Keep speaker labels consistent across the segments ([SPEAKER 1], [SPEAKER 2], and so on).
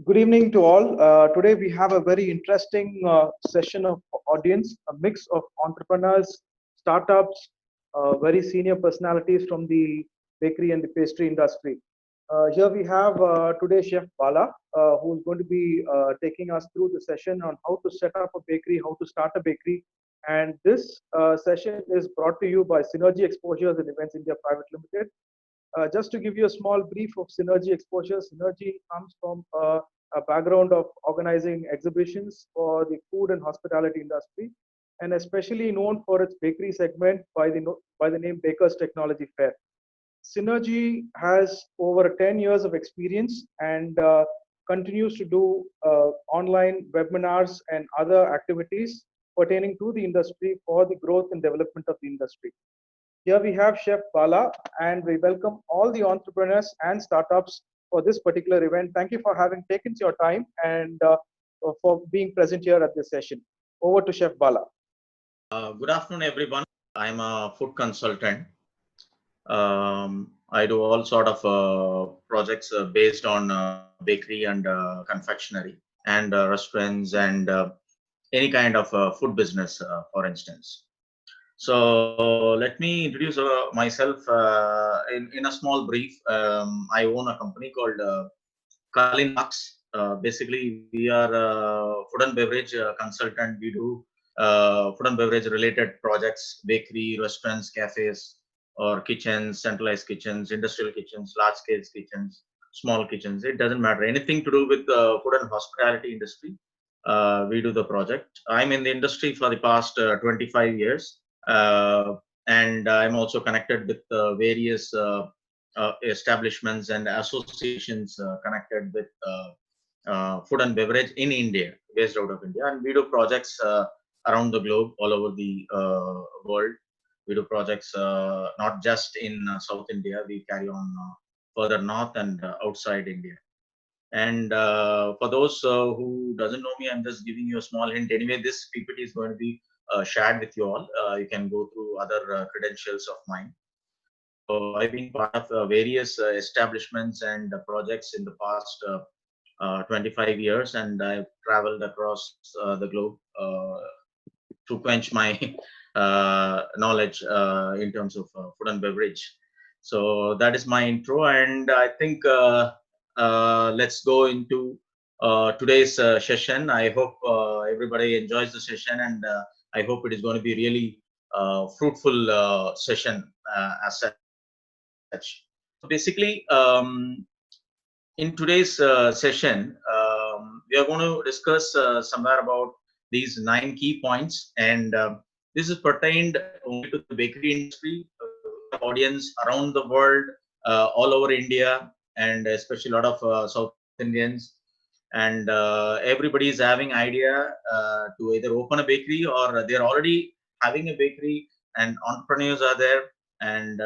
[SPEAKER 1] Good evening to all. Today we have a very interesting session of audience, a mix of entrepreneurs, startups, very senior personalities from the bakery and the pastry industry. Here we have today Chef Bala, who is going to be taking us through the session on how to set up a bakery, how to start a bakery. And this session is brought to you by Synergy Exposures and Events India Private Limited. Just to give you a small brief of Synergy Exposure, Synergy comes from a background of organizing exhibitions for the food and hospitality industry, and especially known for its bakery segment by the name Baker's Technology Fair. Synergy has over 10 years of experience and continues to do online webinars and other activities pertaining to the industry for the growth and development of the industry. Here we have Chef Bala, and we welcome all the entrepreneurs and startups for this particular event. Thank you for having taken your time and for being present here at this session. Over to Chef Bala.
[SPEAKER 2] Good afternoon, everyone. I'm a food consultant. I do all sort of projects based on bakery and confectionery and restaurants and any kind of food business, for instance. So let me introduce myself in a small brief. I own a company called Kalin Marks. Basically, we are a food and beverage consultant. We do food and beverage related projects, bakery, restaurants, cafes, or kitchens, centralized kitchens, industrial kitchens, large scale kitchens, small kitchens. It doesn't matter. Anything to do with the food and hospitality industry, we do the project. I'm in the industry for the past 25 years. And I'm also connected with various establishments and associations connected with food and beverage in India, based out of India. And we do projects around the globe, all over the world. We do projects not just in South India, we carry on further north and outside India. And for those who doesn't know me, I'm just giving you a small hint. Anyway, this PPT is going to be shared with you all. You can go through other credentials of mine. So I've been part of various establishments and projects in the past 25 years, and I've traveled across the globe to quench my knowledge in terms of food and beverage. So that is my intro, and I think let's go into today's session. I hope everybody enjoys the session, and I hope it is going to be really fruitful session as such. So basically, in today's session, we are going to discuss somewhere about these 9 key points, and this is pertained only to the bakery industry. We have audience around the world, all over India, and especially a lot of South Indians, and everybody is having idea to either open a bakery or they're already having a bakery, and entrepreneurs are there, and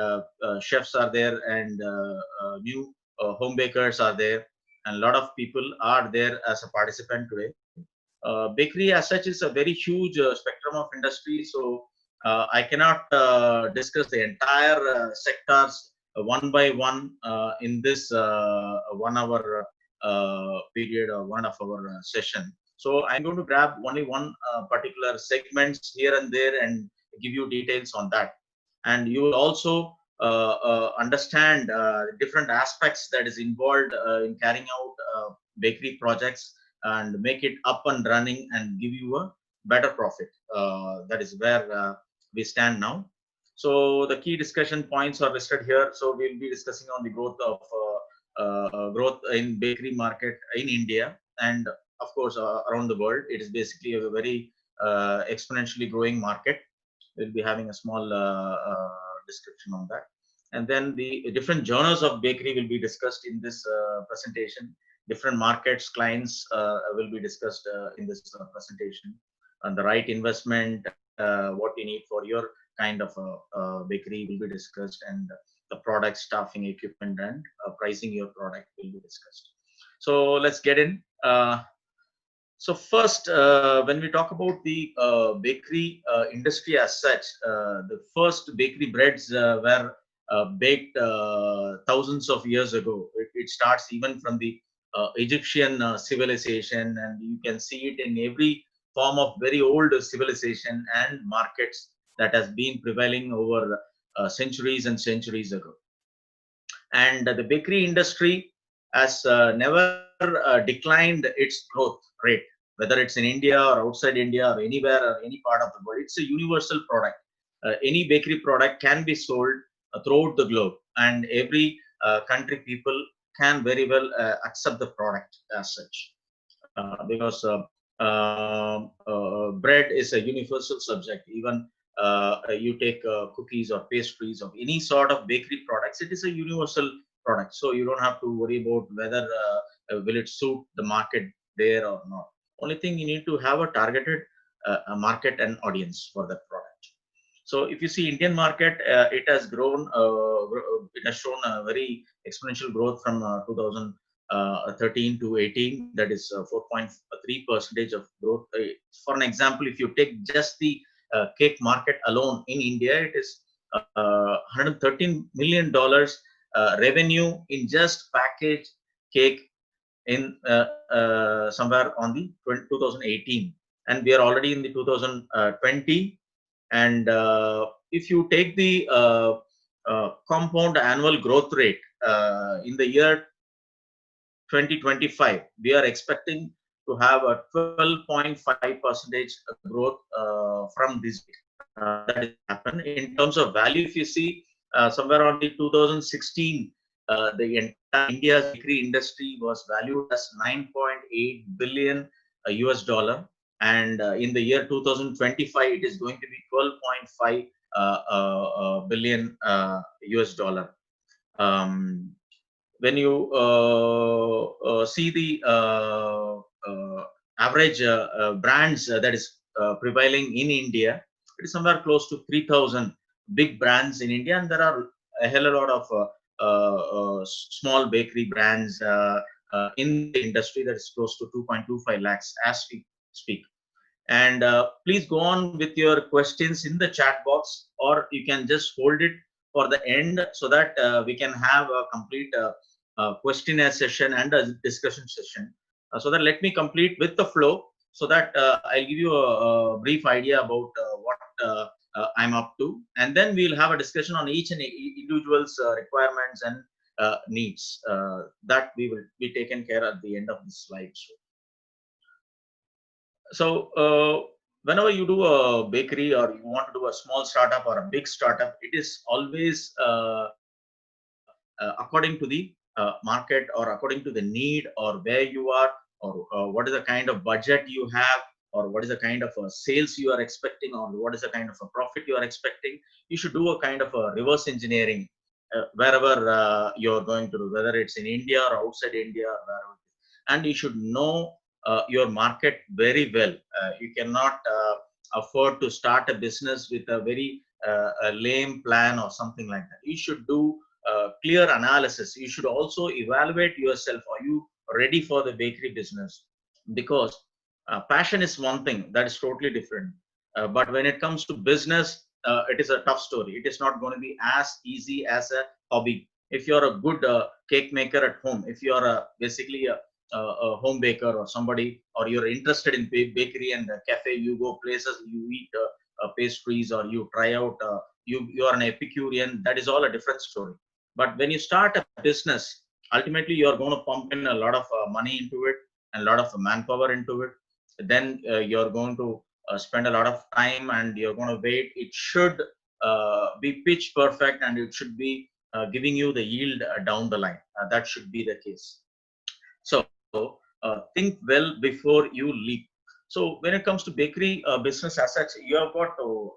[SPEAKER 2] chefs are there, and new home bakers are there, and a lot of people are there as a participant today. Bakery as such is a very huge spectrum of industry, so I cannot discuss the entire sectors one by one in this 1 hour period or 1 of our session. So I'm going to grab only one particular segments here and there and give you details on that. And you will also understand different aspects that is involved in carrying out bakery projects and make it up and running and give you a better profit. That is where we stand now. So the key discussion points are listed here. So we'll be discussing on the growth in bakery market in India, and of course around the world. It is basically a very exponentially growing market. We'll be having a small description on that, and then the different genres of bakery will be discussed in this presentation. Different markets, clients will be discussed in this presentation, and the right investment, what you need for your kind of bakery will be discussed, and the product, staffing, equipment, and pricing your product will be discussed. So let's get in. So first, when we talk about the bakery industry as such, the first bakery breads were baked thousands of years ago. It starts even from the Egyptian civilization, and you can see it in every form of very old civilization and markets that has been prevailing over centuries and centuries ago. And the bakery industry has never declined its growth rate, whether it's in India or outside India or anywhere or any part of the world. It's a universal product. Any bakery product can be sold throughout the globe, and every country people can very well accept the product as such, because bread is a universal subject. Even you take cookies or pastries of any sort of bakery products, it is a universal product. So you don't have to worry about whether will it suit the market there or not. Only thing, you need to have a targeted market and audience for that product. So if you see Indian market, it has grown, it has shown a very exponential growth from 2013 to 18. That is 4.3% of growth. For an example, if you take just the cake market alone in India, it is $113 million revenue in just packaged cake in somewhere on the 2018, and we are already in the 2020. And if you take the compound annual growth rate in the year 2025, we are expecting to have a 12.5% growth from this date. That is going to happen. In terms of value, if you see somewhere on the 2016, the entire India's bakery industry was valued as 9.8 billion US dollar, and in the year 2025, it is going to be 12.5 billion US dollar. Um, when you see the average brands that is prevailing in India, it is somewhere close to 3,000 big brands in India, and there are a hell of a lot of small bakery brands in the industry that is close to 2.25 lakhs as we speak. And please go on with your questions in the chat box, or you can just hold it for the end so that we can have a complete questionnaire session and a discussion session. So that let me complete with the flow, so that I'll give you a brief idea about what I'm up to, and then we'll have a discussion on each and individual's requirements and needs that we will be taken care at the end of this slide show. So whenever you do a bakery or you want to do a small startup or a big startup, it is always according to the market, or according to the need, or where you are, or what is the kind of budget you have, or what is the kind of sales you are expecting, or what is the kind of a profit you are expecting. You should do a kind of a reverse engineering wherever you're going to do, whether it's in India or outside India, or wherever. And you should know your market very well. You cannot afford to start a business with a very a lame plan or something like that. You should do clear analysis. You should also evaluate yourself. Are you ready for the bakery business? Because passion is one thing that is totally different. But when it comes to business, it is a tough story. It is not going to be as easy as a hobby. If you're a good cake maker at home, if you're basically a home baker or somebody, or you're interested in bakery and cafe, you go places, you eat pastries, or you try out, you are an Epicurean, that is all a different story. But when you start a business, ultimately you are going to pump in a lot of money into it and a lot of manpower into it. Then you're going to spend a lot of time, and you're going to wait. It should be pitch perfect, and it should be giving you the yield down the line. That should be the case. So think well before you leap. So when it comes to bakery business as such, you have got a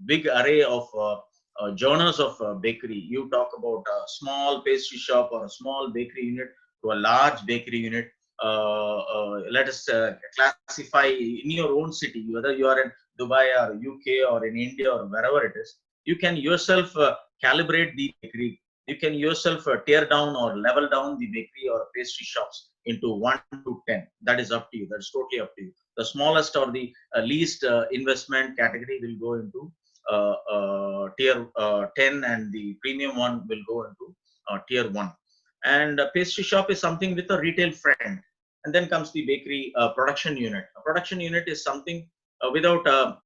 [SPEAKER 2] big array of genres of bakery. You talk about a small pastry shop or a small bakery unit to a large bakery unit. Let us classify in your own city, whether you are in Dubai or UK or in India or wherever it is. You can yourself calibrate the bakery. You can yourself tear down or level down the bakery or pastry shops into 1 to 10. That is up to you. That's totally up to you. The smallest or the least investment category will go into tier 10, and the premium one will go into tier 1. And a pastry shop is something with a retail friend. And then comes the bakery production unit. A production unit is something without a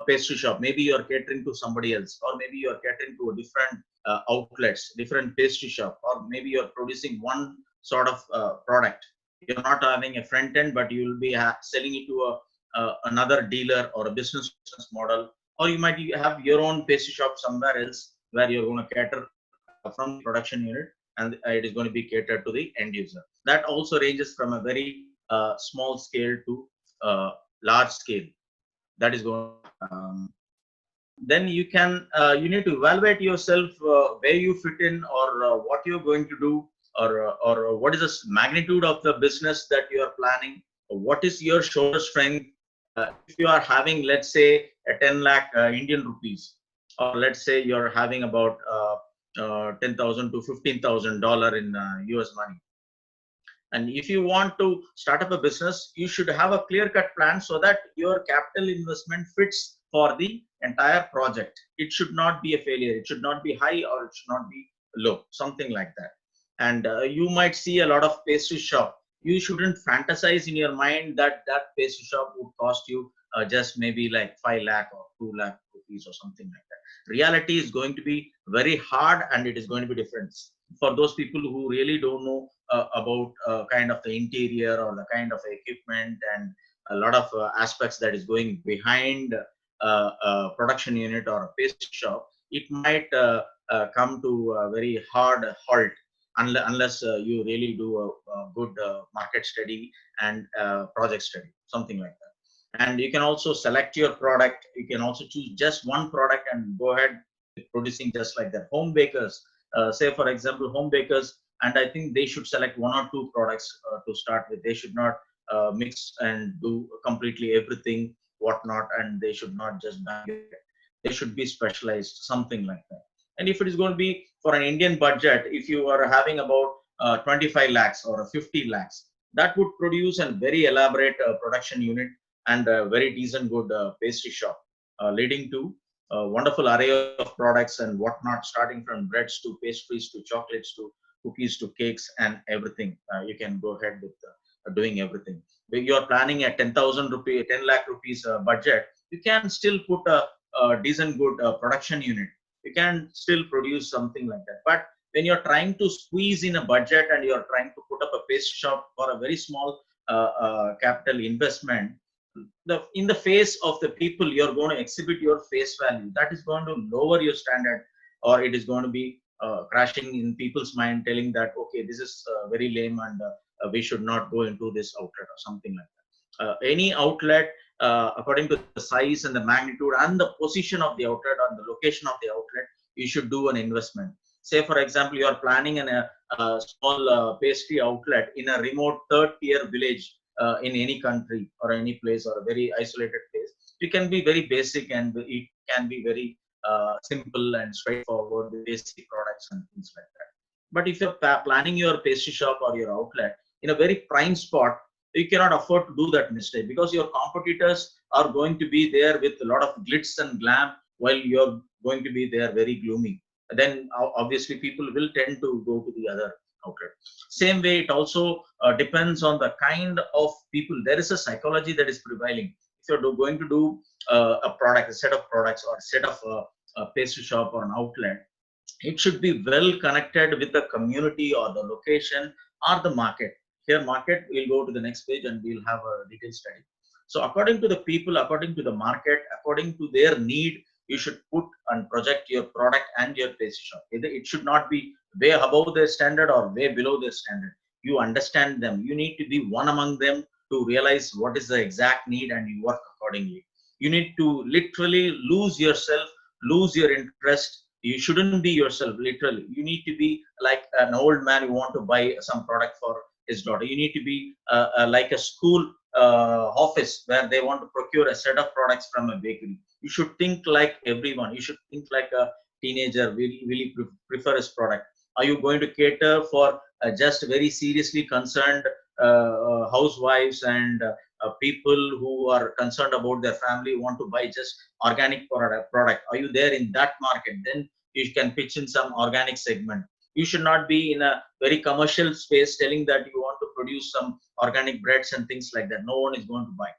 [SPEAKER 2] pastry shop. Maybe you are catering to somebody else, or maybe you are catering to a different outlets, different pastry shop, or maybe you are producing one sort of product. You're not having a front end, but you will be selling it to another dealer or a business model, or you might have your own pastry shop somewhere else where you're going to cater from the production unit, and it is going to be catered to the end user. That also ranges from a very small scale to large scale. That is going to be then you need to evaluate yourself where you fit in, or what you're going to do, or what is the magnitude of the business that you are planning. What is your shoulder strength? If you are having, let's say, a 10 lakh Indian rupees, or let's say you're having about 10,000 to $15,000 in US money, and if you want to start up a business, you should have a clear cut plan so that your capital investment fits for the entire project. It should not be a failure. It should not be high, or it should not be low, something like that. And you might see a lot of pastry shop. You shouldn't fantasize in your mind that that pastry shop would cost you just maybe like 5 lakh or 2 lakh rupees or something like that. Reality is going to be very hard, and it is going to be different for those people who really don't know about kind of the interior or the kind of equipment and a lot of aspects that is going behind a production unit or a pastry shop. It might come to a very hard halt unless you really do a good market study and project study, something like that. And you can also select your product. You can also choose just one product and go ahead with producing just like that. Home bakers, say for example, home bakers, and I think they should select one or two products to start with. They should not mix and do completely everything, whatnot, and they should not just bang your head. They should be specialized, something like that. And if it is going to be for an Indian budget, if you are having about 25 lakhs or 50 lakhs, that would produce a very elaborate production unit and a very decent good pastry shop, leading to a wonderful array of products and whatnot, starting from breads to pastries to chocolates to cookies to cakes and everything. You can go ahead with doing everything. If you are planning a 10,000 rupee, 10 lakh rupees budget, you can still put a decent good production unit. You can still produce something like that. But when you're trying to squeeze in a budget and you're trying to put up a pastry shop for a very small capital investment, in the face of the people, you're going to exhibit your face value. That is going to lower your standard, or it is going to be crashing in people's mind, telling that okay, this is very lame, and we should not go into this outlet or something like that. Any outlet, according to the size and the magnitude and the position of the outlet and the location of the outlet, you should do an investment. Say for example, you are planning a small pastry outlet in a remote third tier village in any country or any place or a very isolated place. It can be very basic, and it can be very simple and straightforward with basic products and things like that. But if you're planning your pastry shop or your outlet in a very prime spot, you cannot afford to do that mistake, because your competitors are going to be there with a lot of glitz and glam while you're going to be there very gloomy. Then obviously people will tend to go to the other outlet. Same way, it also depends on the kind of people. There is a psychology that is prevailing. If you're going to do a product, a set of products, or a set of a pastry shop or an outlet, it should be well connected with the community or the location or the market. Here, market, we'll go to the next page and we'll have a detailed study. So, according to the people, according to the market, according to their need, you should put and project your product and your pastry shop. It should not be way above their standard or way below their standard. You understand them. You need to be one among them to realize what is the exact need, and you work accordingly. You need to literally lose yourself, lose your interest. You shouldn't be yourself, literally. You need to be like an old man who want to buy some product for his daughter. You need to be like a school office where they want to procure a set of products from a bakery. You should think like everyone. You should think like a teenager really prefer his product. Are you going to cater for just very seriously concerned housewives and people who are concerned about their family, want to buy just organic product? Are you there in that market? Then you can pitch in some organic segment. You should not be in a very commercial space telling that you want to produce some organic breads and things like that. No one is going to buy.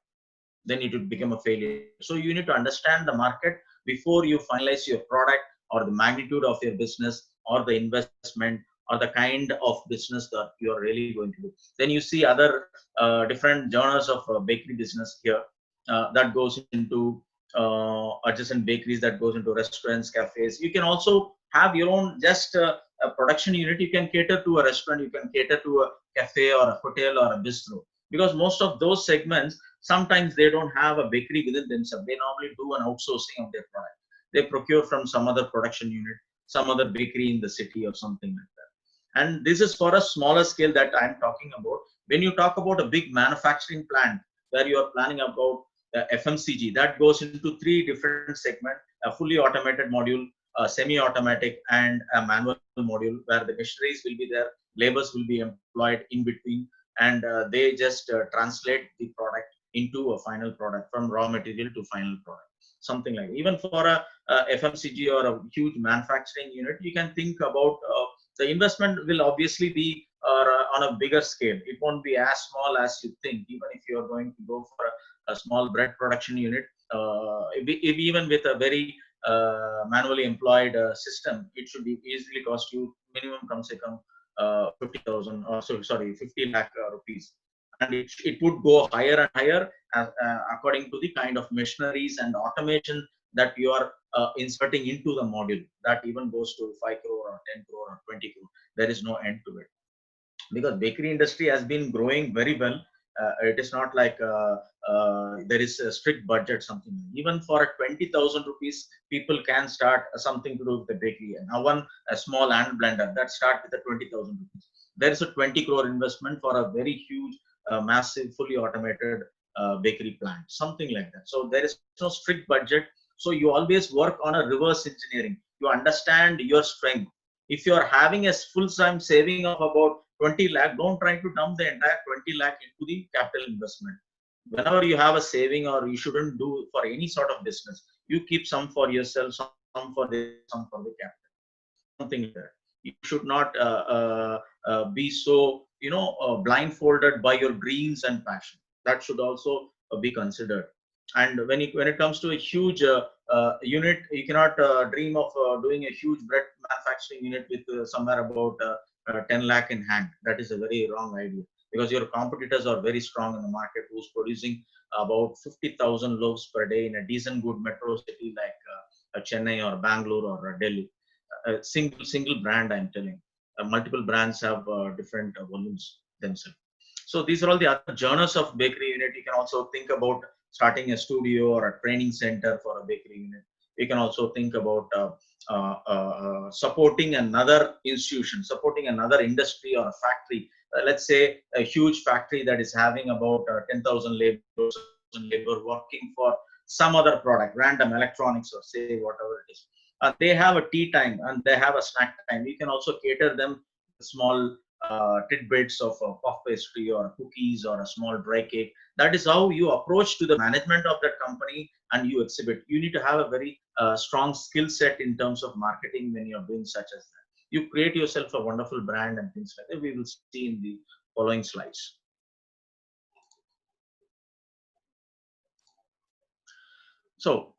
[SPEAKER 2] Then it would become a failure. So you need to understand the market before you finalize your product or the magnitude of your business or the investment or the kind of business that you are really going to do. Then you see other different genres of bakery business here that goes into adjacent bakeries, that goes into restaurants, cafes. You can also have your own just a production unit. You can cater to a restaurant, you can cater to a cafe or a hotel or a bistro, because most of those segments sometimes they don't have a bakery within themselves. They normally do an outsourcing of their product. They procure from some other production unit, some other bakery in the city or something like that. And this is for a smaller scale that I'm talking about. When you talk about a big manufacturing plant where you are planning about FMCG, that goes into three different segments: a fully automated module, a semi-automatic, and a manual module, where the machineries will be there, labors will be employed in between, and they just translate the product into a final product, from raw material to final product, something like that. Even for a FMCG or a huge manufacturing unit, you can think about the investment will obviously be on a bigger scale. It won't be as small as you think. Even if you are going to go for a small bread production unit, if even with a very manually employed system, it should be easily cost you minimum come say come 50,000, or so sorry 50 lakh rupees, and it would go higher and higher according to the kind of machineries and automation that you are inserting into the module. That even goes to 5 crore or 10 crore or 20 crore. There is no end to it, because bakery industry has been growing very well. It is not like there is a strict budget something. Even for a 20,000 rupees, people can start something to do with the bakery. And now one a small hand blender that start with the 20,000 rupees. There is a 20 crore investment for a very huge, massive, fully automated bakery plant, something like that. So there is no strict budget. So you always work on a reverse engineering. You understand your strength. If you are having a full-time saving of about 20 lakh, don't try to dump the entire 20 lakh into the capital investment. Whenever you have a saving, or you shouldn't do for any sort of business, you keep some for yourself, some for this, some for the capital, something like that. You should not be so blindfolded by your dreams and passion. That should also be considered. And when it comes to a huge unit, you cannot dream of doing a huge bread manufacturing unit with somewhere about 10 lakh in hand. That is a very wrong idea, because your competitors are very strong in the market, who's producing about 50,000 loaves per day in a decent good metro city like Chennai or Bangalore or Delhi. A single brand, I'm telling. Multiple brands have different volumes themselves. So these are all the other genres of bakery unit. You can also think about starting a studio or a training center for a bakery unit. You can also think about supporting another institution, supporting another industry or a factory. Let's say a huge factory that is having about 10,000 laborers, 10,000 labor working for some other product, random electronics or say whatever it is. They have a tea time and they have a snack time. You can also cater them with small tidbits of puff pastry or cookies or a small dry cake. That is how you approach to the management of that company and you exhibit. You need to have a very strong skill set in terms of marketing when you're doing such as that. You create yourself a wonderful brand and things like that. We will see in the following slides. So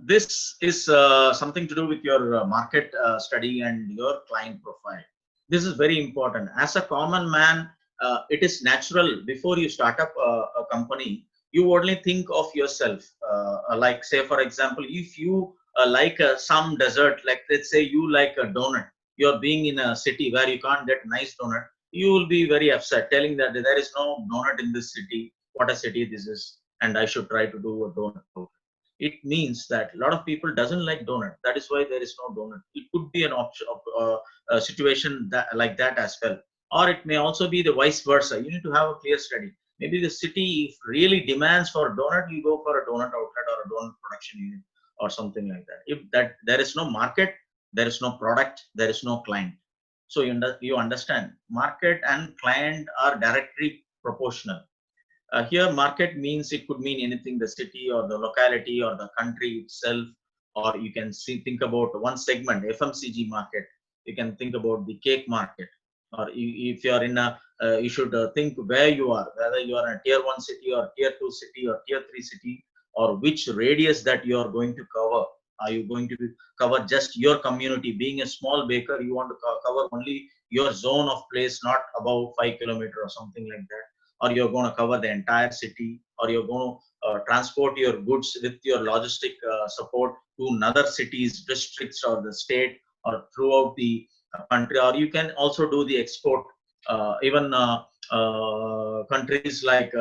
[SPEAKER 2] this is something to do with your market study and your client profile. This is very important. As a common man, it is natural before you start up a company, you only think of yourself. Like say, for example, if you like some dessert, like let's say you like a donut, you're being in a city where you can't get nice donut, you will be very upset, telling that there is no donut in this city. What a city this is, and I should try to do a donut. It means that a lot of people doesn't like donut. That is why there is no donut. It could be an option of a situation that like that as well, or it may also be the vice versa. You need to have a clear study. Maybe the city, if really demands for a donut, you go for a donut outlet or a donut production unit or something like that. If that there is no market, there is no product, there is no client. So you understand, market and client are directly proportional. Here, market means it could mean anything, the city or the locality or the country itself, or you can see think about one segment, FMCG market. You can think about the cake market, or if you are in a, you should think where you are, whether you are in a tier 1 city or tier 2 city or tier 3 city, or which radius that you are going to cover. Are you going to cover just your community? Being a small baker, you want to cover only your zone of place, not above 5 kilometers or something like that. Or you're going to cover the entire city, or you're going to transport your goods with your logistic support to another cities, districts, or the state, or throughout the country. Or you can also do the export. Even countries like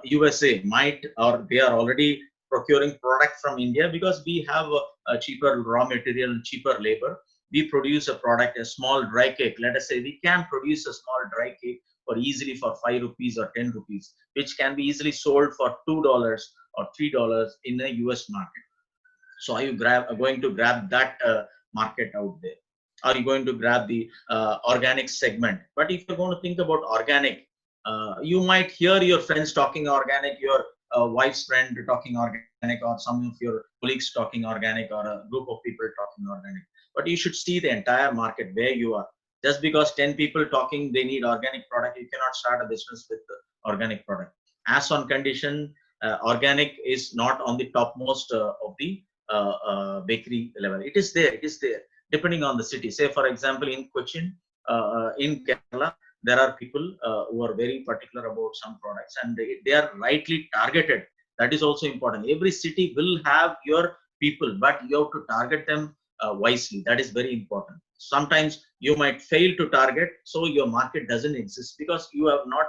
[SPEAKER 2] USA might, or they are already procuring product from India, because we have a cheaper raw material and cheaper labor. We produce a product, a small dry cake. Let us say we can produce a small dry cake for easily for 5 rupees or 10 rupees, which can be easily sold for $2 or $3 in the US market. So are you going to grab that market out there? Are you going to grab the organic segment? But if you're going to think about organic, you might hear your friends talking organic, your wife's friend talking organic, or some of your colleagues talking organic, or a group of people talking organic. But you should see the entire market where you are. Just because 10 people talking they need organic product, you cannot start a business with organic product. As on condition, organic is not on the topmost of the bakery level. It is there. It is there. Depending on the city. Say, for example, in Cochin, in Kerala, there are people who are very particular about some products, and they are rightly targeted. That is also important. Every city will have your people, but you have to target them wisely. That is very important. Sometimes you might fail to target, so your market doesn't exist because you have not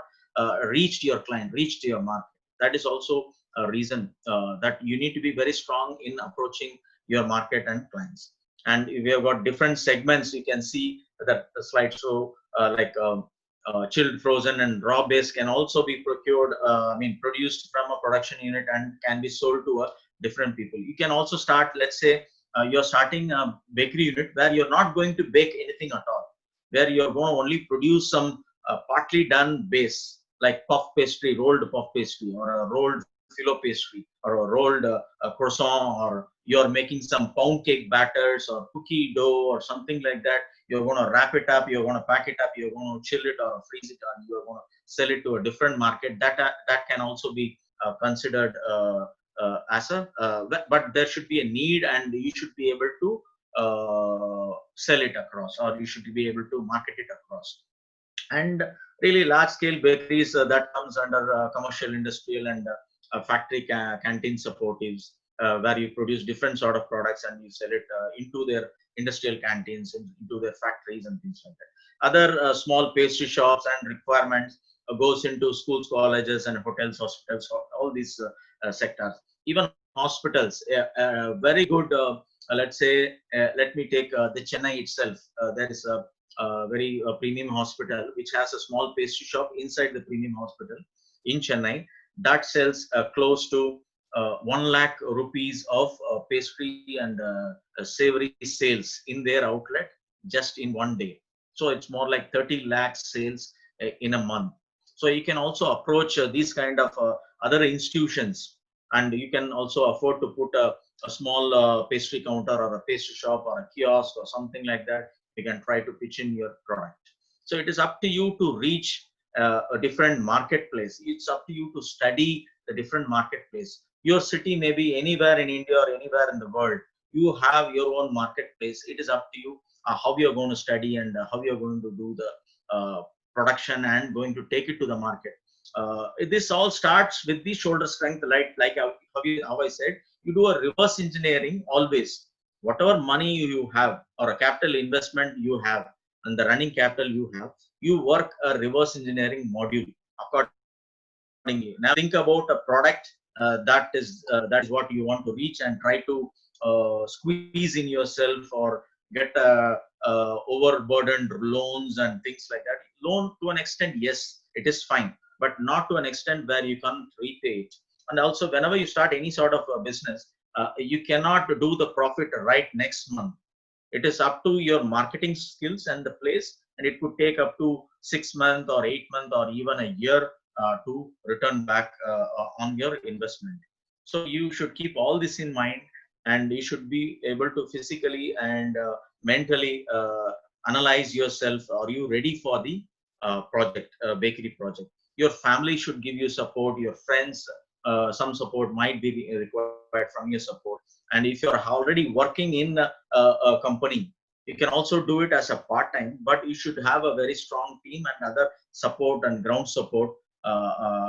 [SPEAKER 2] reached your client, reached your market. That is also a reason that you need to be very strong in approaching your market and clients. And we have got different segments. You can see that the slideshow, like chilled, frozen, and raw base can also be procured, produced from a production unit and can be sold to a different people. You can also start, let's say, you're starting a bakery unit where you're not going to bake anything at all, where you're going to only produce some partly done base, like puff pastry, rolled puff pastry, or a rolled filo pastry, or a rolled croissant, or you're making some pound cake batters or cookie dough or something like that. You're going to wrap it up, you're going to pack it up, you're going to chill it or freeze it, and you're going to sell it to a different market. That can also be considered as a, but there should be a need, and you should be able to sell it across, or you should be able to market it across. And really large scale bakeries, that comes under commercial, industrial, and factory canteen supportives, where you produce different sort of products and you sell it into their industrial canteens, into their factories and things like that. Other small pastry shops and requirements goes into schools, colleges, and hotels, hospitals, all these sectors. Even hospitals, very good. Let's say, let me take the Chennai itself. There is a very premium hospital which has a small pastry shop inside the premium hospital in Chennai that sells close to 1 lakh rupees of pastry and savory sales in their outlet just in one day. So it's more like 30 lakh sales in a month. So you can also approach these kind of other institutions, and you can also afford to put a small pastry counter or a pastry shop or a kiosk or something like that. You can try to pitch in your product. So it is up to you to reach a different marketplace. It's up to you to study the different marketplace. Your city may be anywhere in India or anywhere in the world. You have your own marketplace. It is up to you how you're going to study, and how you're going to do the production and going to take it to the market. This all starts with the shoulder strength, like how I said. You do a reverse engineering always. Whatever money you have, or a capital investment you have, and the running capital you have, you work a reverse engineering module accordingly. Now think about a product that is what you want to reach, and try to squeeze in yourself, or get overburdened loans and things like that. Loan to an extent, yes, it is fine, but not to an extent where you can't repay it. And also, whenever you start any sort of a business, you cannot do the profit right next month. It is up to your marketing skills and the place, and it could take up to 6 months or 8 months or even a year to return back on your investment. So you should keep all this in mind, and you should be able to physically and mentally analyze yourself. Are you ready for the project, bakery project? Your family should give you support. Your friends, some support might be required from your support. And if you're already working in a company, you can also do it as a part time, but you should have a very strong team and other support and ground support,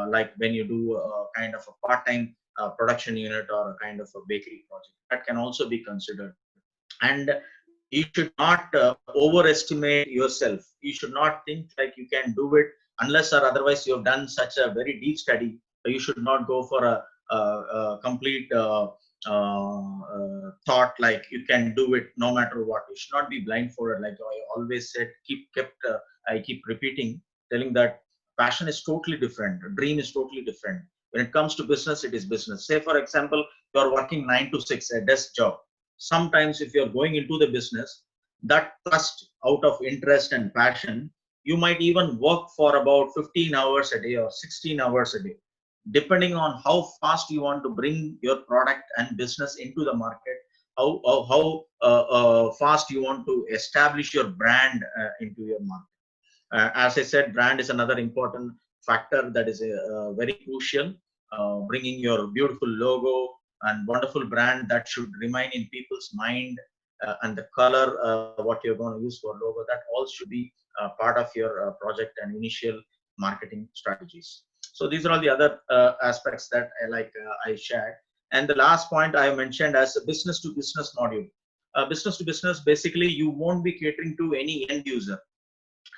[SPEAKER 2] like when you do a kind of a part time production unit or a kind of a bakery project. That can also be considered. And you should not overestimate yourself. You should not think like you can do it unless or otherwise you have done such a very deep study. You should not go for a complete thought like you can do it no matter what. You should not be blindfolded. Like I always said, I keep repeating, telling that passion is totally different, dream is totally different. When it comes to business, it is business. Say for example, you are working 9 to 6, a desk job. Sometimes if you're going into the business, that trust out of interest and passion, you might even work for about 15 hours a day or 16 hours a day, depending on how fast you want to bring your product and business into the market, how fast you want to establish your brand into your market. As I said, brand is another important factor that is very crucial. Bringing your beautiful logo and wonderful brand that should remain in people's mind, and the color, what you're going to use for logo, that all should be part of your project and initial marketing strategies. So these are all the other aspects that I shared. And the last point I mentioned as a business to business module. Business to business, basically, you won't be catering to any end user.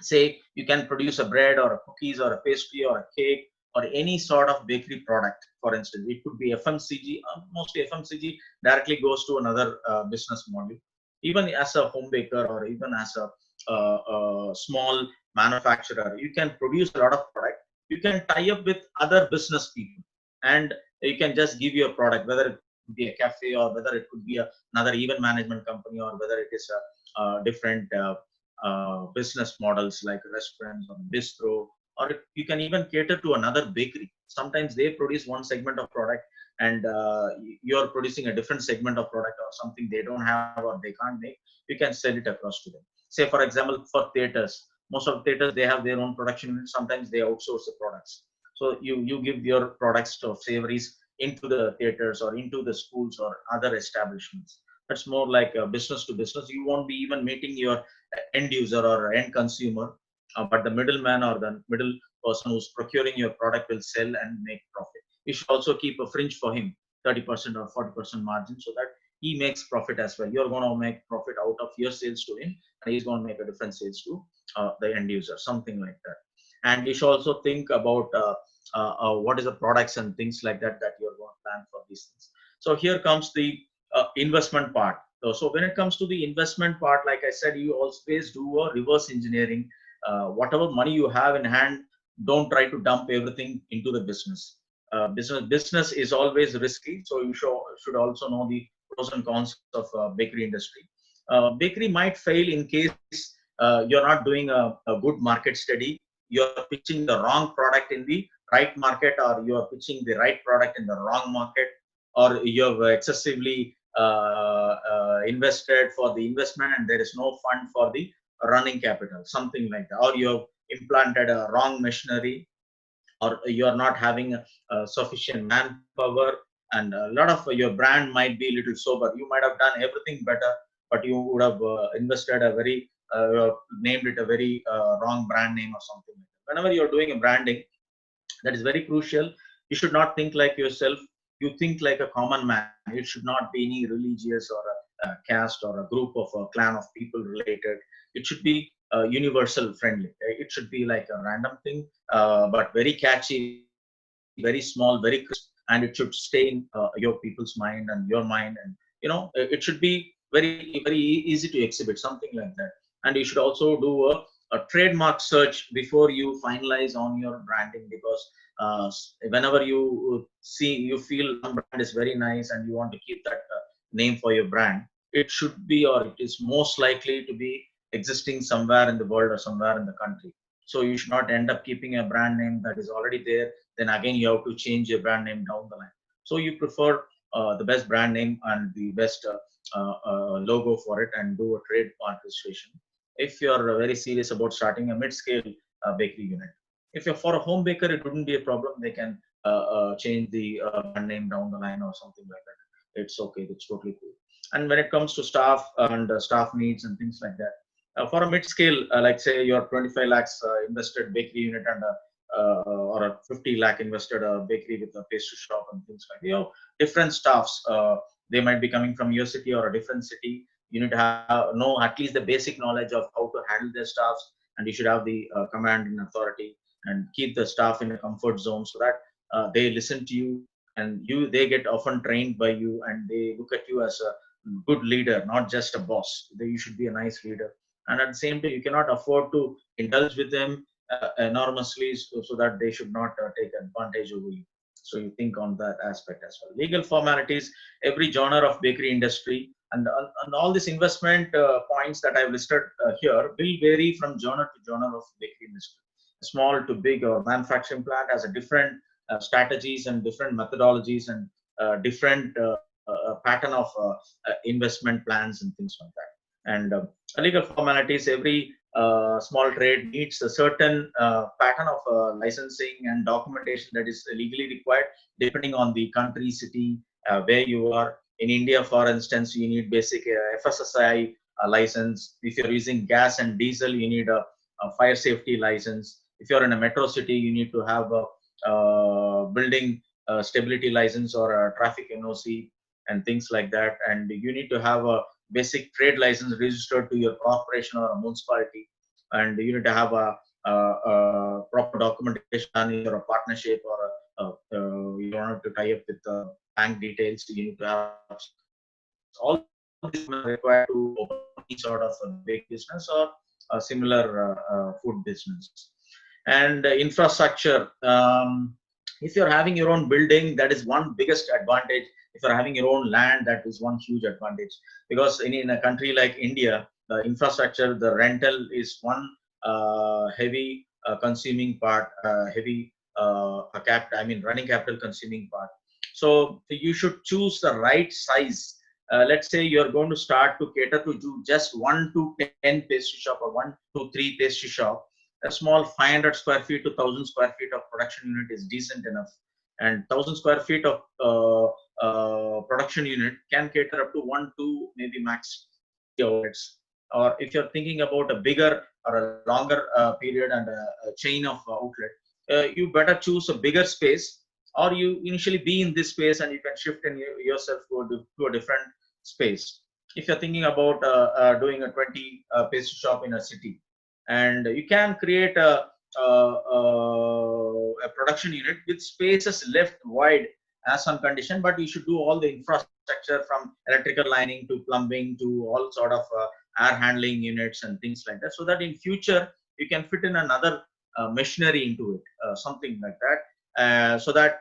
[SPEAKER 2] Say you can produce a bread or a cookies or a pastry or a cake or any sort of bakery product. For instance, it could be FMCG. Mostly FMCG directly goes to another business model. Even as a home baker or even as a small manufacturer, you can produce a lot of product. You can tie up with other business people, and you can just give your product, whether it could be a cafe or whether it could be another event management company, or whether it is a different business models like restaurants or bistro, or you can even cater to another bakery. Sometimes they produce one segment of product, and you're producing a different segment of product or something they don't have or they can't make. You can sell it across to them. Say for example, for theaters, most of the theaters, they have their own production units. Sometimes they outsource the products. So you give your products of savories into the theaters or into the schools or other establishments. That's more like a business to business. You won't be even meeting your end user or end consumer, but the middleman or the middle person who's procuring your product will sell and make profit. You should also keep a fringe for him, 30% or 40% margin, so that he makes profit as well. You're going to make profit out of your sales to him, and he's going to make a different sales to the end user, something like that. And you should also think about what is the products and things like that that you're going to plan for these things. So here comes the investment part. So when it comes to the investment part, like I said, you always do a reverse engineering. Whatever money you have in hand, don't try to dump everything into the business. Business is always risky, so you should also know the pros and cons of bakery industry. Bakery might fail in case you're not doing a good market study. You're pitching the wrong product in the right market, or you're pitching the right product in the wrong market, or you've excessively invested for the investment and there is no fund for the running capital, something like that, or you've implanted a wrong machinery, or you are not having sufficient manpower, and a lot of your brand might be a little sober. You might have done everything better, but you would have invested a very named it a very wrong brand name or something like that. Whenever you're doing a branding, that is very crucial. You should not think like yourself. You think like a common man. It should not be any religious or a caste or a group of a clan of people related. It should be universal friendly. It should be like a random thing, but very catchy, very small, very crisp, and it should stay in your people's mind and your mind. And it should be very easy to exhibit, something like that. And you should also do a trademark search before you finalize on your branding, because whenever you see, you feel some brand is very nice and you want to keep that name for your brand, it should be, or it is most likely to be existing somewhere in the world or somewhere in the country. So you should not end up keeping a brand name that is already there, then again you have to change your brand name down the line. So you prefer the best brand name and the best logo for it, and do a trademark registration. if you're very serious about starting a mid-scale bakery unit. If you're for a home baker, it wouldn't be a problem. They can change the brand name down the line or something like that. It's okay. It's totally cool. And when it comes to staff and staff needs and things like that, for a mid-scale, like say your 25 lakhs invested bakery unit and or a 50 lakh invested bakery with a pastry shop and things like that, different staffs. They might be coming from your city or a different city. You need to know at least the basic knowledge of how to handle their staffs, and you should have the command and authority and keep the staff in a comfort zone so that they listen to you, and they get often trained by you, and they look at you as a good leader, not just a boss. You should be a nice leader, and at the same time you cannot afford to indulge with them enormously, so that they should not take advantage over you. So you think on that aspect as well. Legal formalities, every genre of bakery industry, and all these investment points that I've listed here will vary from genre to genre of bakery industry. Small to big or manufacturing plant has a different strategies and different methodologies and different pattern of investment plans and things like that. And legal formalities, every small trade needs a certain pattern of licensing and documentation that is legally required depending on the country, city, where you are. In India, for instance, you need basic FSSAI license. If you're using gas and diesel, you need a fire safety license. If you're in a metro city, you need to have a building stability license or a traffic NOC and things like that. And you need to have a basic trade license registered to your corporation or a municipality. And you need to have a proper documentation done if you're a partnership or you want to tie up with bank details. You need to have all these documents are required to open any sort of a bakery business or a similar food business. And infrastructure. If you're having your own building, that is one biggest advantage. If you're having your own land, that is one huge advantage, because in a country like India, the infrastructure, the rental is one heavy consuming part, heavy running capital consuming part. So you should choose the right size. Let's say you're going to start to cater to do just 1 to 10 pastry shop or 1 to 3 pastry shop. A small 500 square feet to 1,000 square feet of production unit is decent enough, and 1,000 square feet of production unit can cater up to 1 to maybe max 3 outlets. Or if you're thinking about a bigger or a longer period and a chain of outlet, you better choose a bigger space, or you initially be in this space and you can shift in yourself to a different space. If you're thinking about doing a 20 pastry shop in a city, and you can create a production unit with spaces left wide as on condition, but you should do all the infrastructure from electrical lining to plumbing to all sort of air handling units and things like that, so that in future you can fit in another machinery into it, something like that, so that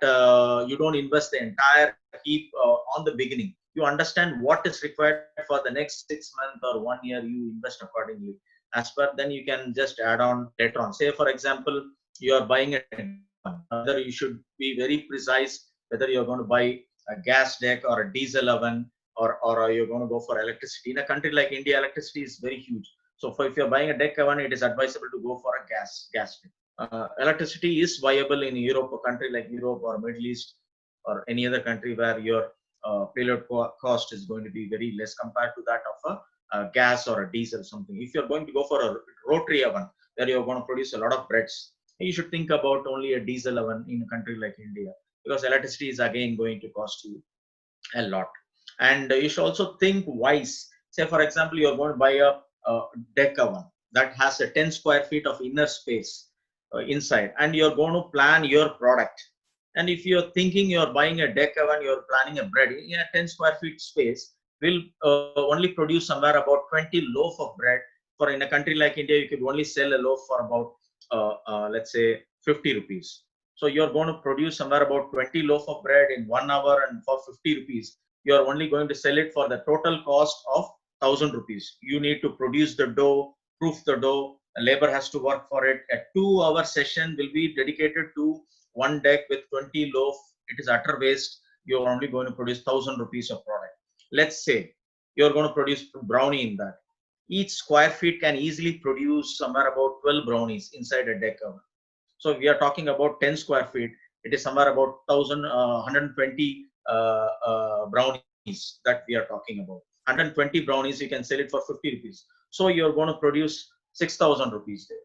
[SPEAKER 2] you don't invest the entire heap on the beginning. You understand what is required for the next 6 months or 1 year, you invest accordingly. As per, then you can just add on later on. Say for example, you are buying a deck oven, whether you should be very precise whether you're going to buy a gas deck or a diesel oven, or you're going to go for electricity. In a country like India, electricity is very huge. So if you're buying a deck oven, it is advisable to go for a gas deck. Electricity is viable in Europe, a country like Europe or Middle East or any other country where your payload cost is going to be very less compared to that of a gas or a diesel something. If you're going to go for a rotary oven where you're going to produce a lot of breads, you should think about only a diesel oven in a country like India, because electricity is again going to cost you a lot. And you should also think wise. Say for example, you're going to buy a deck oven that has a 10 square feet of inner space inside, and you're going to plan your product. And if you're thinking you're buying a deck oven, you're planning a bread in a 10 square feet space, will only produce somewhere about 20 loaf of bread. For in a country like India, you could only sell a loaf for about let's say 50 rupees. So you're going to produce somewhere about 20 loaf of bread in 1 hour, and for 50 rupees, you're only going to sell it for the total cost of 1,000 rupees. You need to produce the dough, proof the dough, labor has to work for it. A 2 hour session will be dedicated to one deck with 20 loaf. It is utter waste. You're only going to produce 1,000 rupees of product. Let's say you're going to produce brownie in that. Each square feet can easily produce somewhere about 12 brownies inside a deck oven. So we are talking about 10 square feet. It is somewhere about 1,120 brownies that we are talking about. 120 brownies, you can sell it for 50 rupees. So you're going to produce 6,000 rupees there.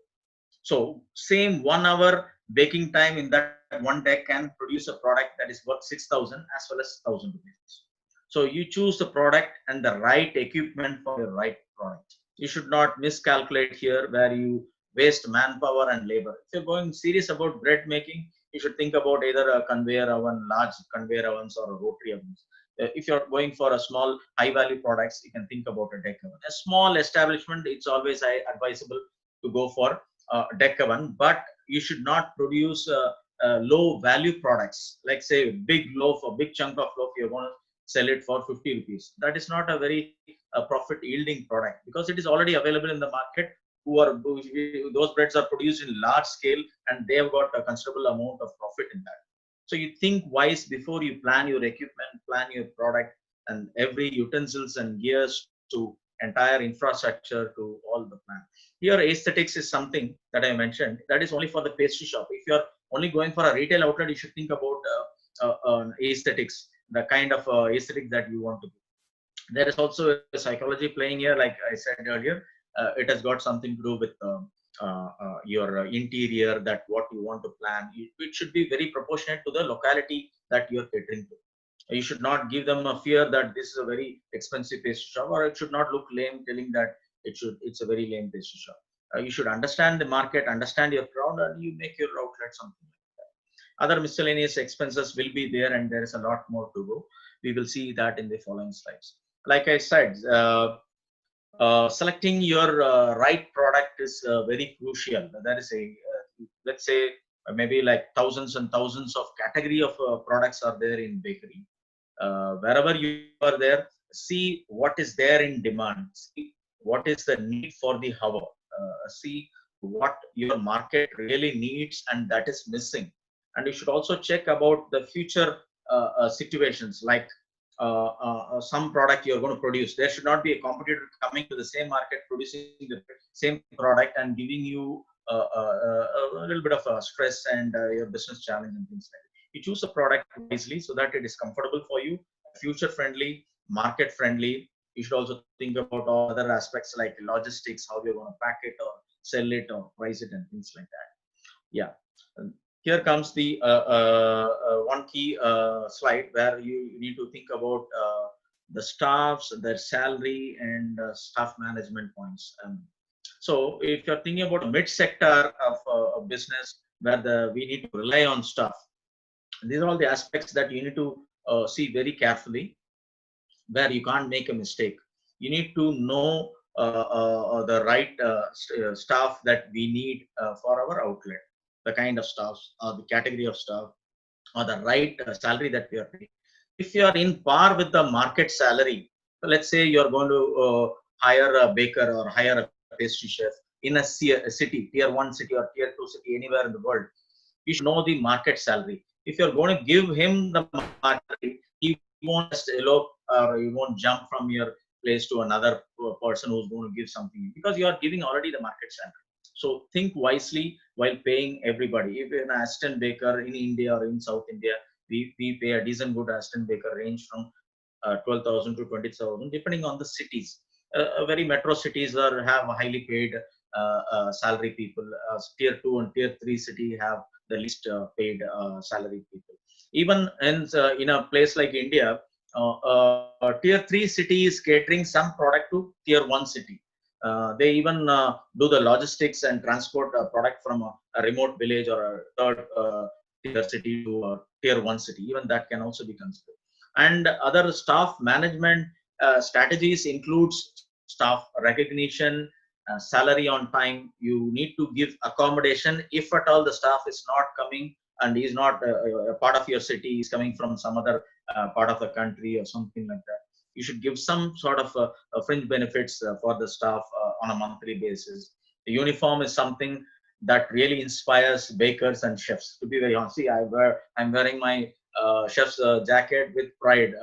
[SPEAKER 2] So same 1 hour baking time in that one deck can produce a product that is worth 6,000 as well as 1,000 rupees. So you choose the product and the right equipment for your right product. You should not miscalculate here where you waste manpower and labor. If you're going serious about bread making, you should think about either a conveyor oven, large conveyor ovens, or a rotary ovens. If you're going for a small high value products, you can think about a deck oven. A small establishment, it's always advisable to go for deck oven, but you should not produce low value products like say big loaf or big chunk of loaf. You're going to sell it for 50 rupees. That is not a very profit yielding product because it is already available in the market. Those breads are produced in large scale and they have got a considerable amount of profit in that. So you think wise before you plan your equipment, plan your product, and every utensils and gears to entire infrastructure to all the plan. Here, aesthetics is something that I mentioned that is only for the pastry shop. If you're only going for a retail outlet, you should think about aesthetics, the kind of aesthetic that you want to do. There is also a psychology playing here, like I said earlier. It has got something to do with your interior, that what you want to plan. It should be very proportionate to the locality that you're catering to. You should not give them a fear that this is a very expensive pastry shop, or it should not look lame telling that it's a very lame pastry shop. You should understand the market, understand your crowd, and you make your outlet something like that. Other miscellaneous expenses will be there, and there is a lot more to go. We will see that in the following slides. Like I said, selecting your right product is very crucial. That is a let's say maybe like thousands and thousands of category of products are there in bakery. Wherever you are there, see what is there in demand, see what is the need for the hour, see what your market really needs and that is missing. And you should also check about the future situations, like some product you're going to produce. There should not be a competitor coming to the same market producing the same product and giving you a little bit of stress and your business challenge and things like that. You choose a product wisely so that it is comfortable for you, future friendly, market friendly. You should also think about all other aspects like logistics, how you're going to pack it or sell it or price it and things like that. Yeah. Here comes the one key slide where you need to think about the staffs, their salary, and staff management points. So if you're thinking about a mid sector of a business where we need to rely on staff, these are all the aspects that you need to see very carefully, where you can't make a mistake. You need to know the right staff that we need for our outlet, the kind of staff or the category of staff or the right salary that we are paying. If you are in par with the market salary, so let's say you're going to hire a baker or hire a pastry chef in a city, tier 1 city or tier 2 city, anywhere in the world, you should know the market salary. If you're going to give him the market salary, he won't just elope or he won't jump from your place to another person who's going to give something, because you are giving already the market salary. So think wisely while paying everybody. If you're an assistant baker in India or in South India, we pay a decent good assistant baker range from 12,000 to 20,000 depending on the cities. Very metro cities have highly paid salary people. Tier 2 and tier 3 city have the least paid salary people. Even in a place like India, tier 3 city is catering some product to tier 1 city. They even do the logistics and transport a product from a remote village or a third tier city to a tier 1 city. Even that can also be considered. And other staff management strategies includes staff recognition, salary on time. You need to give accommodation if at all the staff is not coming and is not a part of your city, is coming from some other part of the country or something like that. You should give some sort of fringe benefits for the staff on a monthly basis. The uniform is something that really inspires bakers and chefs. To be very honest, see, I'm wearing my chef's jacket with pride.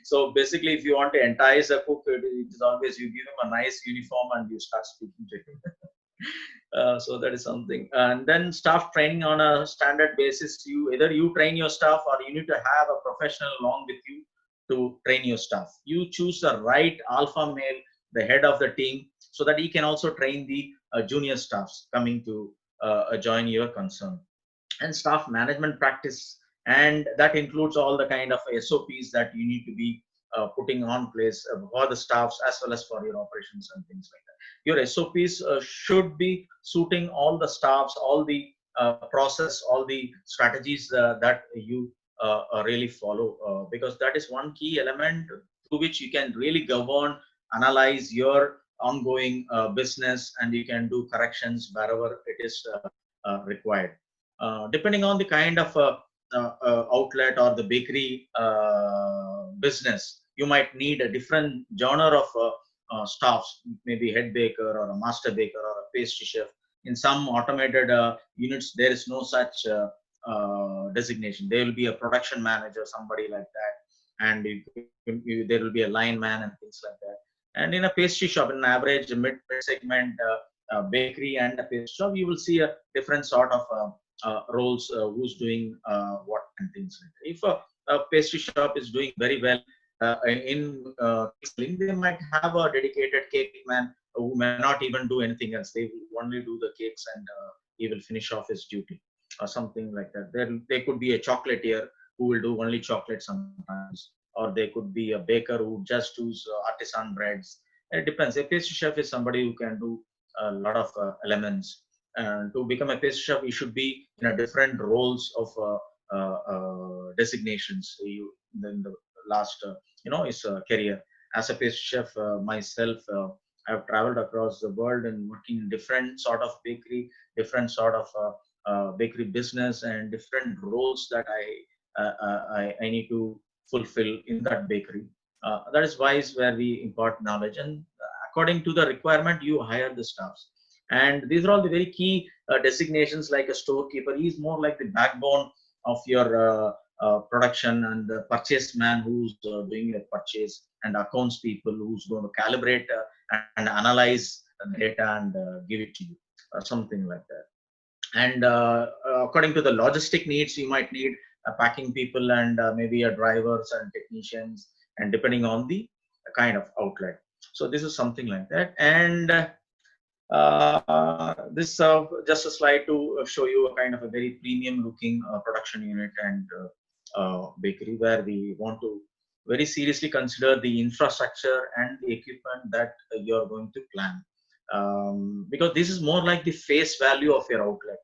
[SPEAKER 2] So basically, if you want to entice a cook, it is always you give him a nice uniform and you start speaking to him. So that is something. And then staff training on a standard basis. You either you train your staff or you need to have a professional along with you to train your staff. You choose the right alpha male, the head of the team, so that he can also train the junior staffs coming to join your concern. And staff management practice, and that includes all the kind of SOPs that you need to be putting on place for the staffs as well as for your operations and things like that. Your SOPs should be suiting all the staffs, all the process, all the strategies that you really follow, because that is one key element through which you can really govern, analyze your ongoing business, and you can do corrections wherever it is required. Depending on the kind of outlet or the bakery business, you might need a different genre of staffs, maybe head baker or a master baker or a pastry chef. In some automated units, there is no such designation. There will be a production manager, somebody like that, and there will be a line man and things like that. And in a pastry shop, in an average mid segment bakery and a pastry shop, you will see a different sort of roles, who's doing what and things like that. If a pastry shop is doing very well in cake selling, they might have a dedicated cake man who may not even do anything else. They will only do the cakes, and he will finish off his duty or something like that. There could be a chocolatier who will do only chocolate sometimes, or there could be a baker who just does artisan breads. It depends. A pastry chef is somebody who can do a lot of elements. And to become a pastry chef, you should be in a different roles of designations. You in the last, his career as a pastry chef. Myself, I've traveled across the world and working in different sort of bakery, different sort of bakery business, and different roles that I need to fulfill in that bakery. That is wise where we impart knowledge, and according to the requirement, you hire the staffs. And these are all the very key designations. Like a storekeeper, he is more like the backbone of your production, and the purchase man who's doing your purchase, and accounts people who's going to calibrate and analyze the data and give it to you, something like that. And according to the logistic needs, you might need packing people, and maybe a drivers and technicians, and depending on the kind of outlet. So this is something like that. And this just a slide to show you a kind of a very premium looking production unit and bakery, where we want to very seriously consider the infrastructure and the equipment that you're going to plan, because this is more like the face value of your outlet.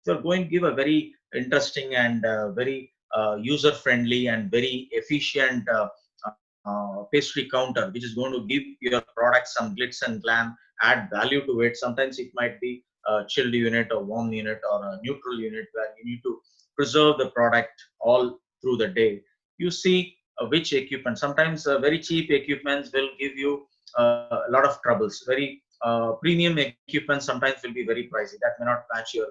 [SPEAKER 2] You're going to give a very interesting and very user friendly and very efficient pastry counter, which is going to give your product some glitz and glam, add value to it. Sometimes it might be a chilled unit or warm unit or a neutral unit, where you need to preserve the product all through the day. You see which equipment. Sometimes very cheap equipments will give you a lot of troubles. Very premium equipment sometimes will be very pricey. That may not match your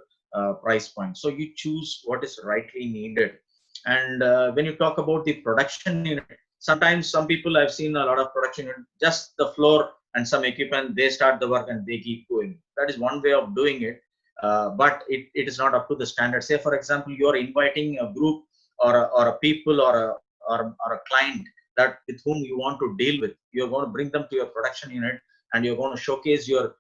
[SPEAKER 2] price point. So you choose what is rightly needed. And when you talk about the production unit, sometimes some people, I've seen a lot of production unit, just the floor and some equipment, they start the work and they keep going. That is one way of doing it, but it is not up to the standard. Say, for example, you're inviting a group or a people or a client that with whom you want to deal with. You're going to bring them to your production unit, and you're going to showcase your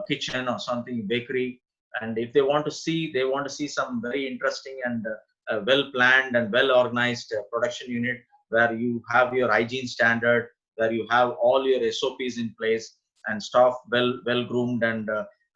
[SPEAKER 2] kitchen or something, bakery. And if they want to see some very interesting and well planned and well organized production unit, where you have your hygiene standard, where you have all your SOPs in place, and staff well groomed and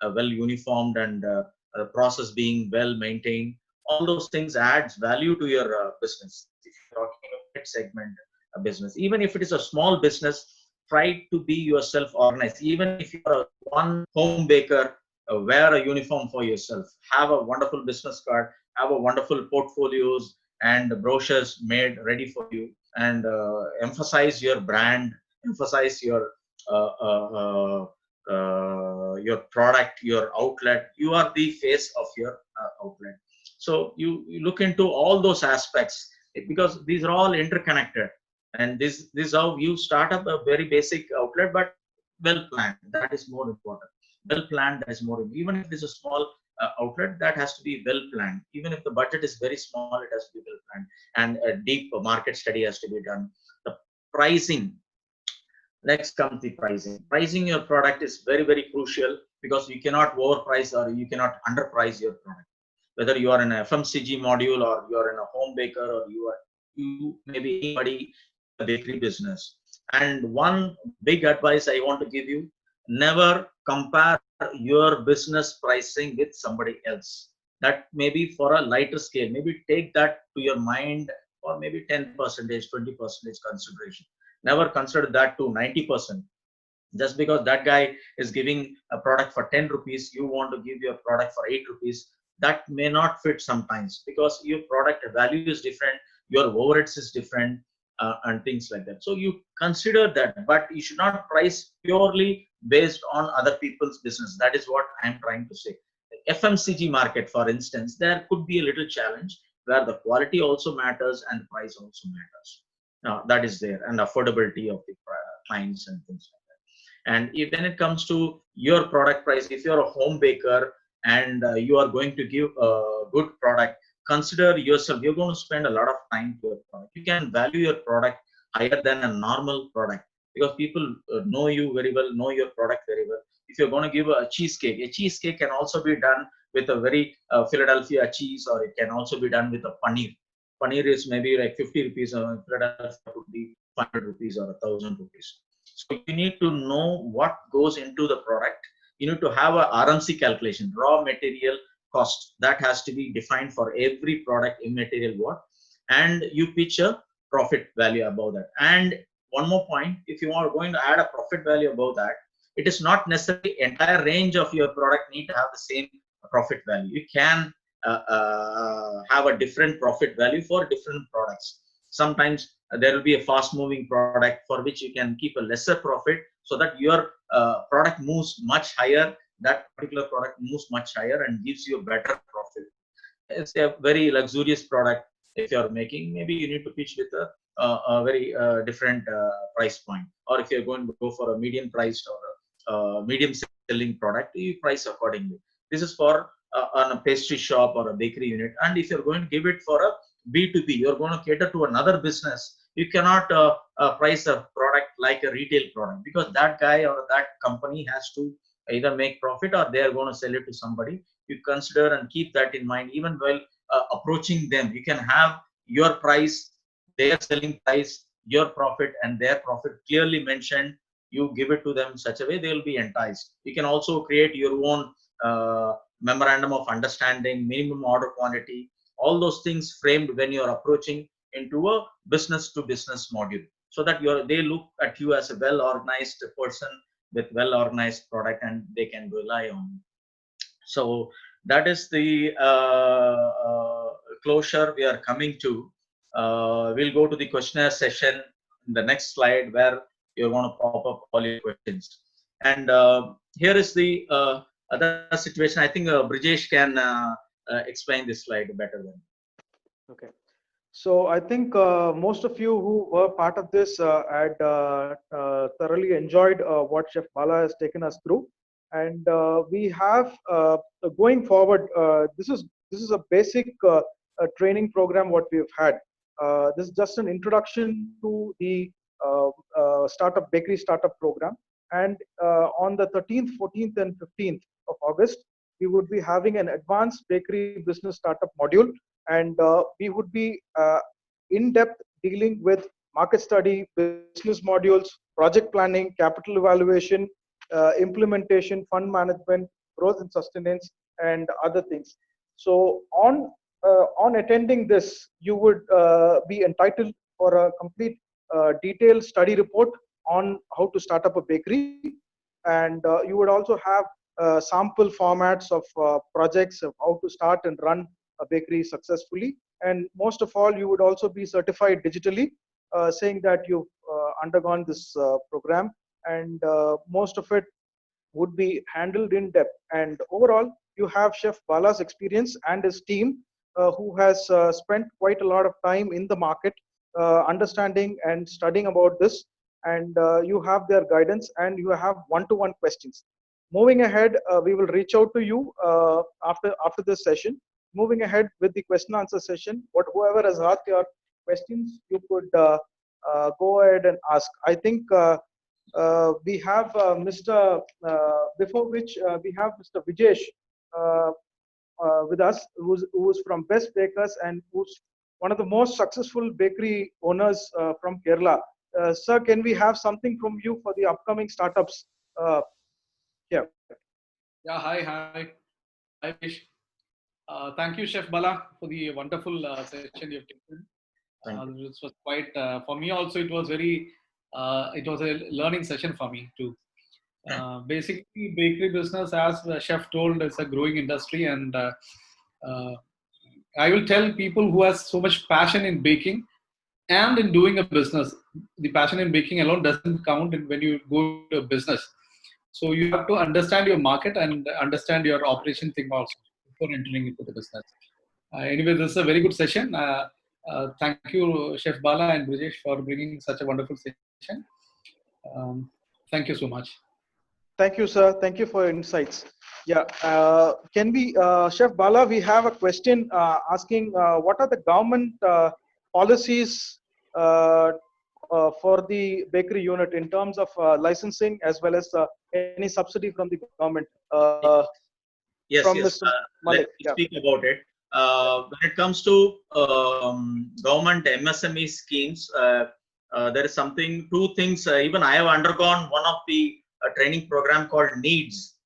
[SPEAKER 2] well uniformed, and the process being well maintained. All those things adds value to your business. If you're talking about mid segment business, even if it is a small business, try to be yourself organized. Even if you're a one home baker, wear a uniform for yourself. Have a wonderful business card. Have a wonderful portfolios and brochures made ready for you, and emphasize your brand, emphasize uh, uh, your product, your outlet. You are the face of your outlet. So you look into all those aspects, because these are all interconnected. And this is how you start up a very basic outlet, but well planned. That is more important. Well planned, that is more. Even if it is a small outlet, that has to be well planned. Even if the budget is very small, it has to be well planned, and a deep market study has to be done. The pricing. Next comes the pricing. Pricing your product is very, very crucial, because you cannot overprice or you cannot underprice your product. Whether you are in a FMCG module, or you are in a home baker, or you maybe anybody in the bakery business. And one big advice I want to give you: never compare your business pricing with somebody else. That may be for a lighter scale. Maybe take that to your mind, or maybe 10%, 20% consideration. Never consider that to 90%. Just because that guy is giving a product for 10 rupees, you want to give your product for 8 rupees. That may not fit sometimes, because your product value is different, your overheads is different, and things like that. So you consider that, but you should not price purely based on other people's business. That is what I'm trying to say. The FMCG market, for instance, there could be a little challenge, where the quality also matters and the price also matters. That is there, and affordability of the clients and things like that. And if, when it comes to your product price, if you're a home baker, and you are going to give a good product, consider yourself. You're going to spend a lot of time to your product. You can value your product higher than a normal product, because people know you very well, know your product very well. If you're going to give a cheesecake can also be done with a very Philadelphia cheese, or it can also be done with a paneer. Paneer is maybe like 50 rupees, or Philadelphia would be 500 rupees or 1,000 rupees. So you need to know what goes into the product. You need to have a RMC calculation, raw material cost, that has to be defined for every product, immaterial what, and you pitch a profit value above that. And one more point: if you are going to add a profit value above that, it is not necessarily entire range of your product need to have the same profit value. You can have a different profit value for different products. Sometimes there will be a fast moving product for which you can keep a lesser profit, so that your product moves much higher. That particular product moves much higher and gives you a better profit. It's a very luxurious product. If you're making, maybe you need to pitch with a very different price point. Or if you're going to go for a medium priced, or a medium selling product, you price accordingly. This is for on a pastry shop or a bakery unit. And if you're going to give it for a B2B, you're going to cater to another business, you cannot price a product like a retail product, because that guy or that company has to either make profit, or they are going to sell it to somebody. You consider and keep that in mind even while approaching them. You can have your price, their selling price, your profit, and their profit clearly mentioned. You give it to them in such a way they will be enticed. You can also create your own memorandum of understanding, minimum order quantity, all those things framed when you're approaching into a business to business module, so that they look at you as a well organized person with well organized product, and they can rely on you. So that is the closure we are coming to. We'll go to the questionnaire session in the next slide, where you're going to pop up all your questions. And here is the other situation. I think Brijesh can explain this slide better than.
[SPEAKER 1] Okay. So I think most of you who were part of this had thoroughly enjoyed what Chef Bala has taken us through, and we have going forward. This is a basic training program what we've had. This is just an introduction to the startup bakery startup program, and on the 13th, 14th, and 15th of August, we would be having an advanced bakery business startup module, and we would be in depth dealing with market study, business modules, project planning, capital evaluation, implementation, fund management, growth and sustenance, and other things. So on attending this, you would be entitled for a complete detailed study report on how to start up a bakery, and you would also have sample formats of projects of how to start and run a bakery successfully. And most of all, you would also be certified digitally, saying that you've undergone this program, and most of it would be handled in depth. And overall, you have Chef Bala's experience and his team who has spent quite a lot of time in the market, understanding and studying about this, and you have their guidance and you have one-to-one questions. Moving ahead, we will reach out to you after this session. Moving ahead with the question answer session, whoever has asked your questions, you could go ahead and ask. I think we have Mr. Before which we have Mr. Vijesh uh, with us, who's from Best Bakers and who's one of the most successful bakery owners from Kerala. Sir, can we have something from you for the upcoming startups? Yeah.
[SPEAKER 3] Yeah, hi, Vish. Thank you, Chef Bala, for the wonderful session you've taken.
[SPEAKER 2] Thank you.
[SPEAKER 3] This was quite for me also. It was very. It was a learning session for me too. Basically, bakery business, as the chef told, is a growing industry, and uh, I will tell people who has so much passion in baking and in doing a business. The passion in baking alone doesn't count when you go into a business. So you have to understand your market and understand your operation thing also before entering into the business. Anyway, this is a very good session. Thank you, Chef Bala and Brijesh, for bringing such a wonderful session. Um, Thank you so much.
[SPEAKER 1] Thank you, sir. Thank you for your insights. Yeah. Can we, Chef Bala, we have a question asking what are the government policies uh, for the bakery unit in terms of licensing as well as any subsidy from the government from
[SPEAKER 2] Yes,
[SPEAKER 1] Mr.
[SPEAKER 2] yes.
[SPEAKER 1] Malik?
[SPEAKER 2] Let
[SPEAKER 1] Yeah.
[SPEAKER 2] me speak about it. When it comes to government MSME schemes, there is something, two things. Even I have undergone one of the training program called NEEDS,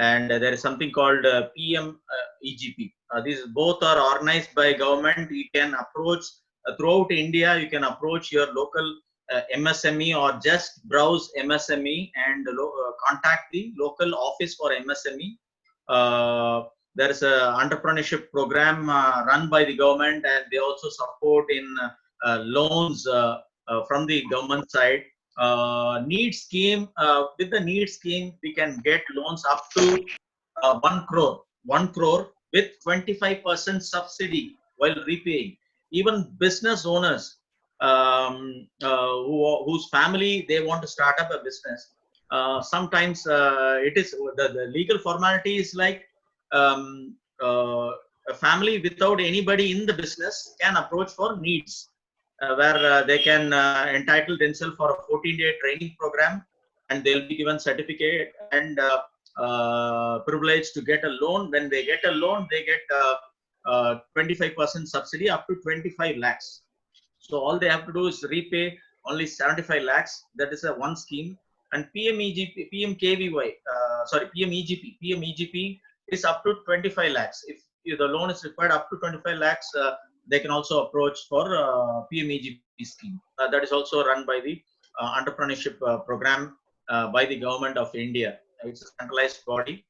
[SPEAKER 2] and there is something called PM EGP. These both are organized by government. You can approach throughout India. You can approach your local MSME or just browse MSME and contact the local office for MSME. There is a entrepreneurship program run by the government, and they also support in loans from the government side. Need scheme, with the need scheme, we can get loans up to 1 crore with 25% subsidy while repaying. Even business owners whose family they want to start up a business. Sometimes it is the legal formality is like um, a family without anybody in the business can approach for needs, where they can entitle themselves for a 14-day training program, and they'll be given certificate and privilege to get a loan. When they get a loan, they get 25% subsidy up to 25 lakhs. So all they have to do is repay only 75 lakhs. That is a one scheme. And PMEGP, PMKVY, PMEGP is up to 25 lakhs. If the loan is required up to 25 lakhs, they can also approach for PMEGP scheme. That is also run by the entrepreneurship program by the government of India. It's a centralized body.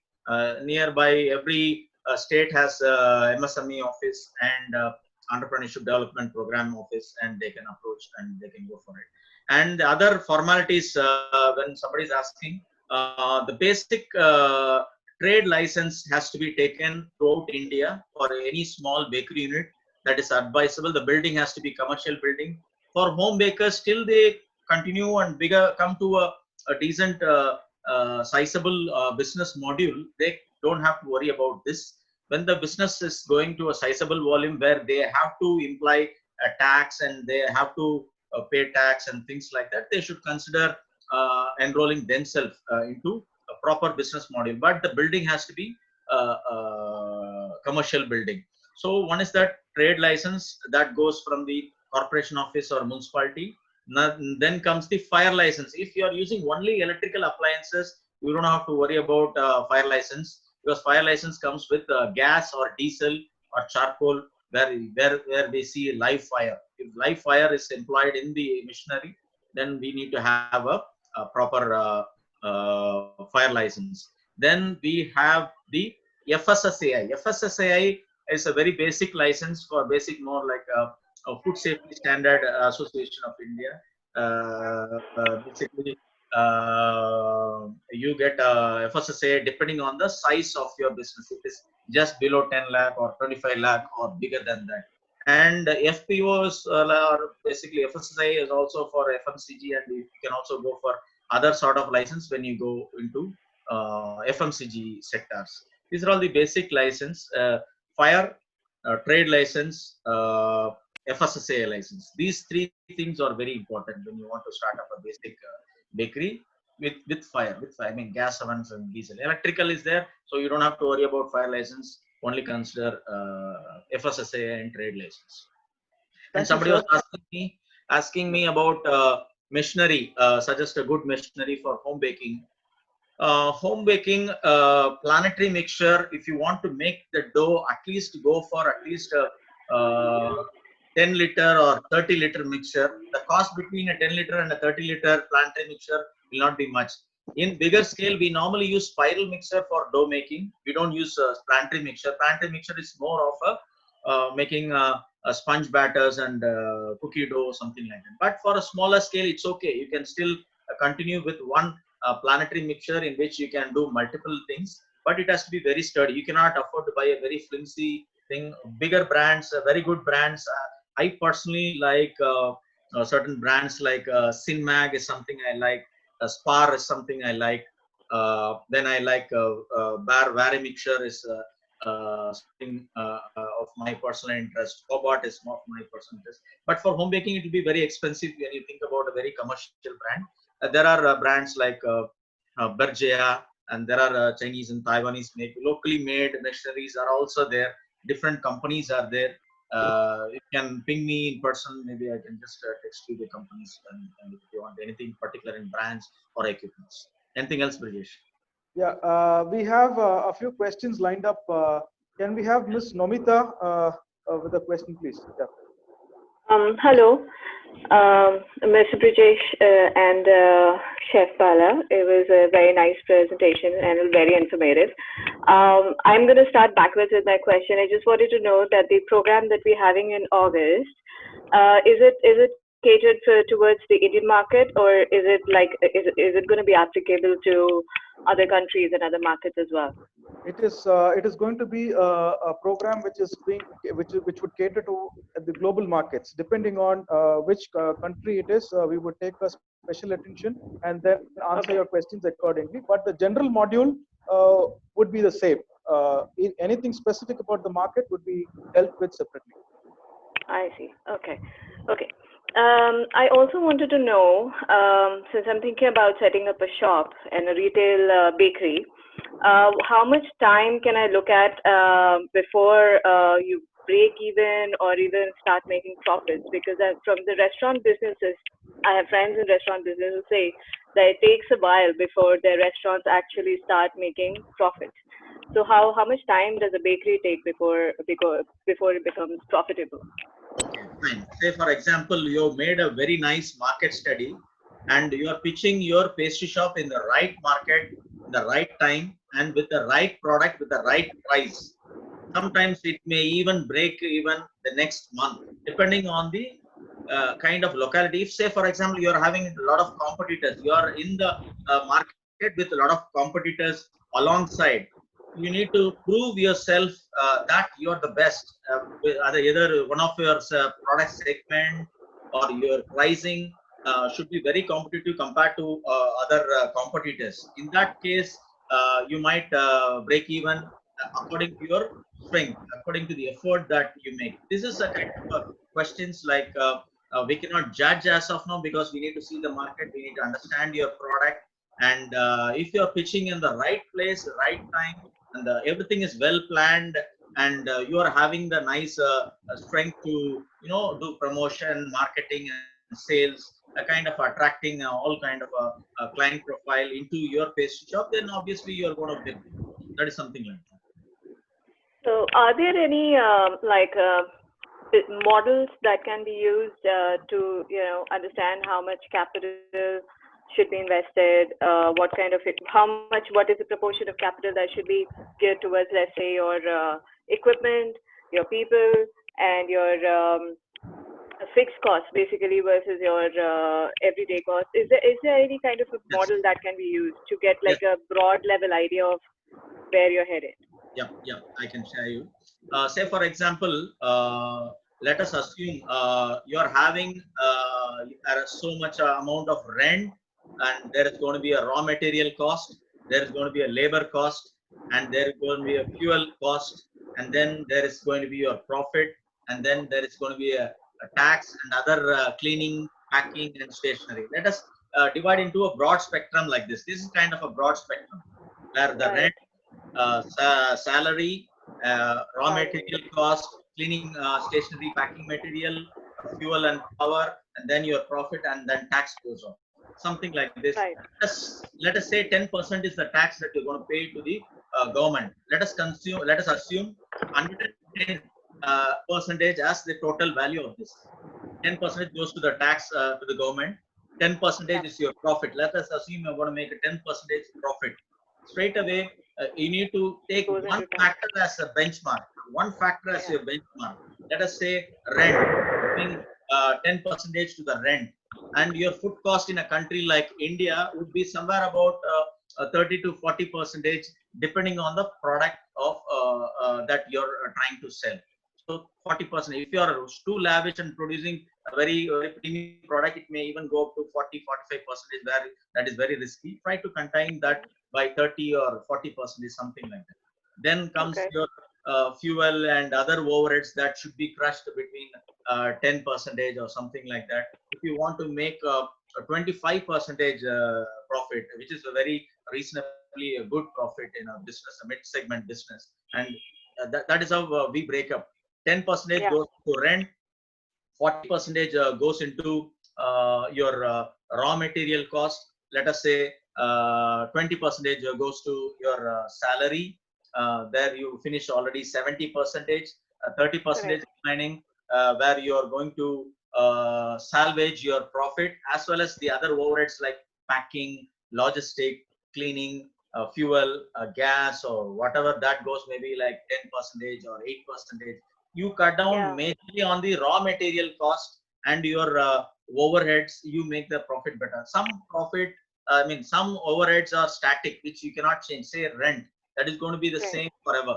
[SPEAKER 2] Nearby every state has MSME office and entrepreneurship development program office, and they can approach and they can go for it. And the other formalities, when somebody is asking, the basic trade license has to be taken throughout India for any small bakery unit. That is advisable. The building has to be commercial building. For home bakers, till they continue and bigger come to a decent sizable business module, they don't have to worry about this. When the business is going to a sizable volume where they have to imply a tax and they have to pay tax and things like that, they should consider enrolling themselves into a proper business model. But the building has to be commercial building. So one is that trade license that goes from the corporation office or municipality. Then comes the fire license. If you are using only electrical appliances, you don't have to worry about fire license, because fire license comes with gas or diesel or charcoal, where they see live fire. If live fire is employed in the machinery, then we need to have a proper fire license. Then we have the FSSAI. FSSAI is a very basic license for basic, more like a Food Safety Standard Association of India. Basically, you get FSSA depending on the size of your business. It is just below 10 lakh or 25 lakh or bigger than that. And FPOs are basically FSSA is also for FMCG, and you can also go for other sort of license when you go into FMCG sectors. These are all the basic license. Fire, trade license, FSSA license. These three things are very important when you want to start up a basic bakery with fire. With fire, I mean gas ovens and diesel. Electrical is there, so you don't have to worry about fire license. Only consider FSSA and trade license. And
[SPEAKER 1] Thank you,
[SPEAKER 2] somebody
[SPEAKER 1] sir.
[SPEAKER 2] was asking me about machinery. Suggest a good machinery for home baking. Home baking, planetary mixture, if you want to make the dough, at least go for at least uh, 10 liter or 30-liter mixture. The cost between a 10-liter and a 30-liter planetary mixture will not be much. In bigger scale, we normally use spiral mixer for dough making. We don't use planetary mixture. Planetary mixture is more of making sponge batters and cookie dough, something like that. But for a smaller scale, it's okay. You can still continue with one planetary mixture in which you can do multiple things, but it has to be very sturdy. You cannot afford to buy a very flimsy thing. Bigger brands, very good brands. I personally like certain brands like Sinmag is something I like. Spar is something I like. Then I like Bar Vary mixture is something of my personal interest. Cobot is more of my personal interest. But for home baking, it will be very expensive when you think about a very commercial brand. There are brands like Berjaya, and there are Chinese and Taiwanese make locally made machineries are also there. Different companies are there. You can ping me in person. Maybe I can just text you the companies, and if you want anything particular in brands or equipments. Anything else, Brijesh?
[SPEAKER 1] Yeah, we have a few questions lined up. Can we have Miss Nomita with a question, please? Yeah.
[SPEAKER 4] Hello, Mr. Brijesh and Chef Bala. It was a very nice presentation and very informative. I'm going to start backwards with my question. I just wanted to know that the program that we're having in August, is it catered towards the Indian market, or is it going to be applicable to other countries and other markets as well?
[SPEAKER 1] It is going to be a program which is being which would cater to the global markets. Depending on which country it is, we would take a special attention and then answer your
[SPEAKER 4] Okay.
[SPEAKER 1] questions accordingly. But the general module would be the same. Anything specific about the market would be dealt with separately.
[SPEAKER 4] I see. Okay. Okay. I also wanted to know, since I'm thinking about setting up a shop and a retail bakery, how much time can I look at before you break even or even start making profits? Because from the restaurant businesses, I have friends in restaurant business who say that it takes a while before their restaurants actually start making profits. So how much time does a bakery take before it becomes profitable?
[SPEAKER 2] Okay, fine. Say, for example, you made a very nice market study and you are pitching your pastry shop in the right market, in the right time, and with the right product, with the right price. Sometimes it may even break even the next month, depending on the kind of locality. If, say, for example, you are having a lot of competitors, you are in the market with a lot of competitors alongside. You need to prove yourself that you are the best. Either one of your product segment or your pricing should be very competitive compared to other competitors. In that case, you might break even according to your strength, according to the effort that you make. This is a kind of questions like we cannot judge as of now because we need to see the market, we need to understand your product, and if you're pitching in the right place, right time, and everything is well planned, and you are having the nice strength to do promotion, marketing, and sales, a kind of attracting all kind of a client profile into your pastry shop, then obviously you are going to get. That is something like that.
[SPEAKER 4] So, are there any models that can be used to understand how much capital should be invested, what kind of what is the proportion of capital that should be geared towards, let's say, your equipment, your people, and your fixed cost basically versus your everyday cost? Is there any kind of a
[SPEAKER 2] Yes.
[SPEAKER 4] model that can be used to get like
[SPEAKER 2] Yes.
[SPEAKER 4] a broad level idea of where you're headed?
[SPEAKER 2] Yeah, I can share you. Say for example, let us assume you are having so much amount of rent, and there is going to be a raw material cost, there is going to be a labor cost, and there is going to be a fuel cost, and then there is going to be your profit, and then there is going to be a tax and other cleaning, packing, and stationery. Let us divide into a broad spectrum like this. This is kind of a broad spectrum where the
[SPEAKER 4] Right.
[SPEAKER 2] rent, salary, raw
[SPEAKER 4] Salary.
[SPEAKER 2] material cost, cleaning, stationery, packing material, fuel and power, and then your profit, and then tax goes on. Something like this.
[SPEAKER 4] Right.
[SPEAKER 2] Let us say 10% is the tax that you're going to pay to the government. Let us assume 110 percentage as the total value of this. 10% goes to the tax to the government. 10%
[SPEAKER 4] Yeah.
[SPEAKER 2] is your profit. Let us assume you're going to make a 10% profit. Straight away, you need to
[SPEAKER 4] It
[SPEAKER 2] take
[SPEAKER 4] goes
[SPEAKER 2] one
[SPEAKER 4] into tax.
[SPEAKER 2] factor as a benchmark. One factor as
[SPEAKER 4] Yeah.
[SPEAKER 2] your benchmark. Let us say rent, giving 10% to the rent, and your food cost in a country like India would be somewhere about 30 to 40%, depending on the product of that you're trying to sell. So 40%. If you are too lavish and producing a very premium product, it may even go up to 40-45%, where that is very risky. Try to contain that by 30 or 40%, something like that. Then comes
[SPEAKER 4] Okay.
[SPEAKER 2] your fuel and other overheads that should be crushed between 10% or something like that. If you want to make a 25% profit, which is a very reasonably a good profit in a business, a mid-segment business, and that is how we break up. 10%
[SPEAKER 4] Yeah.
[SPEAKER 2] goes to rent, 40% goes into your raw material cost. Let us say 20% goes to your salary. There you finish already 70%, 30%
[SPEAKER 4] Correct.
[SPEAKER 2] remaining, where you are going to salvage your profit, as well as the other overheads like packing, logistic, cleaning, fuel, gas, or whatever that goes, maybe like 10% or 8%. You cut down
[SPEAKER 4] Yeah.
[SPEAKER 2] majorly on the raw material cost and your overheads. You make the profit better. Some profit, I mean, some overheads are static, which you cannot change. Say rent, that is going to be the
[SPEAKER 4] Right.
[SPEAKER 2] same forever.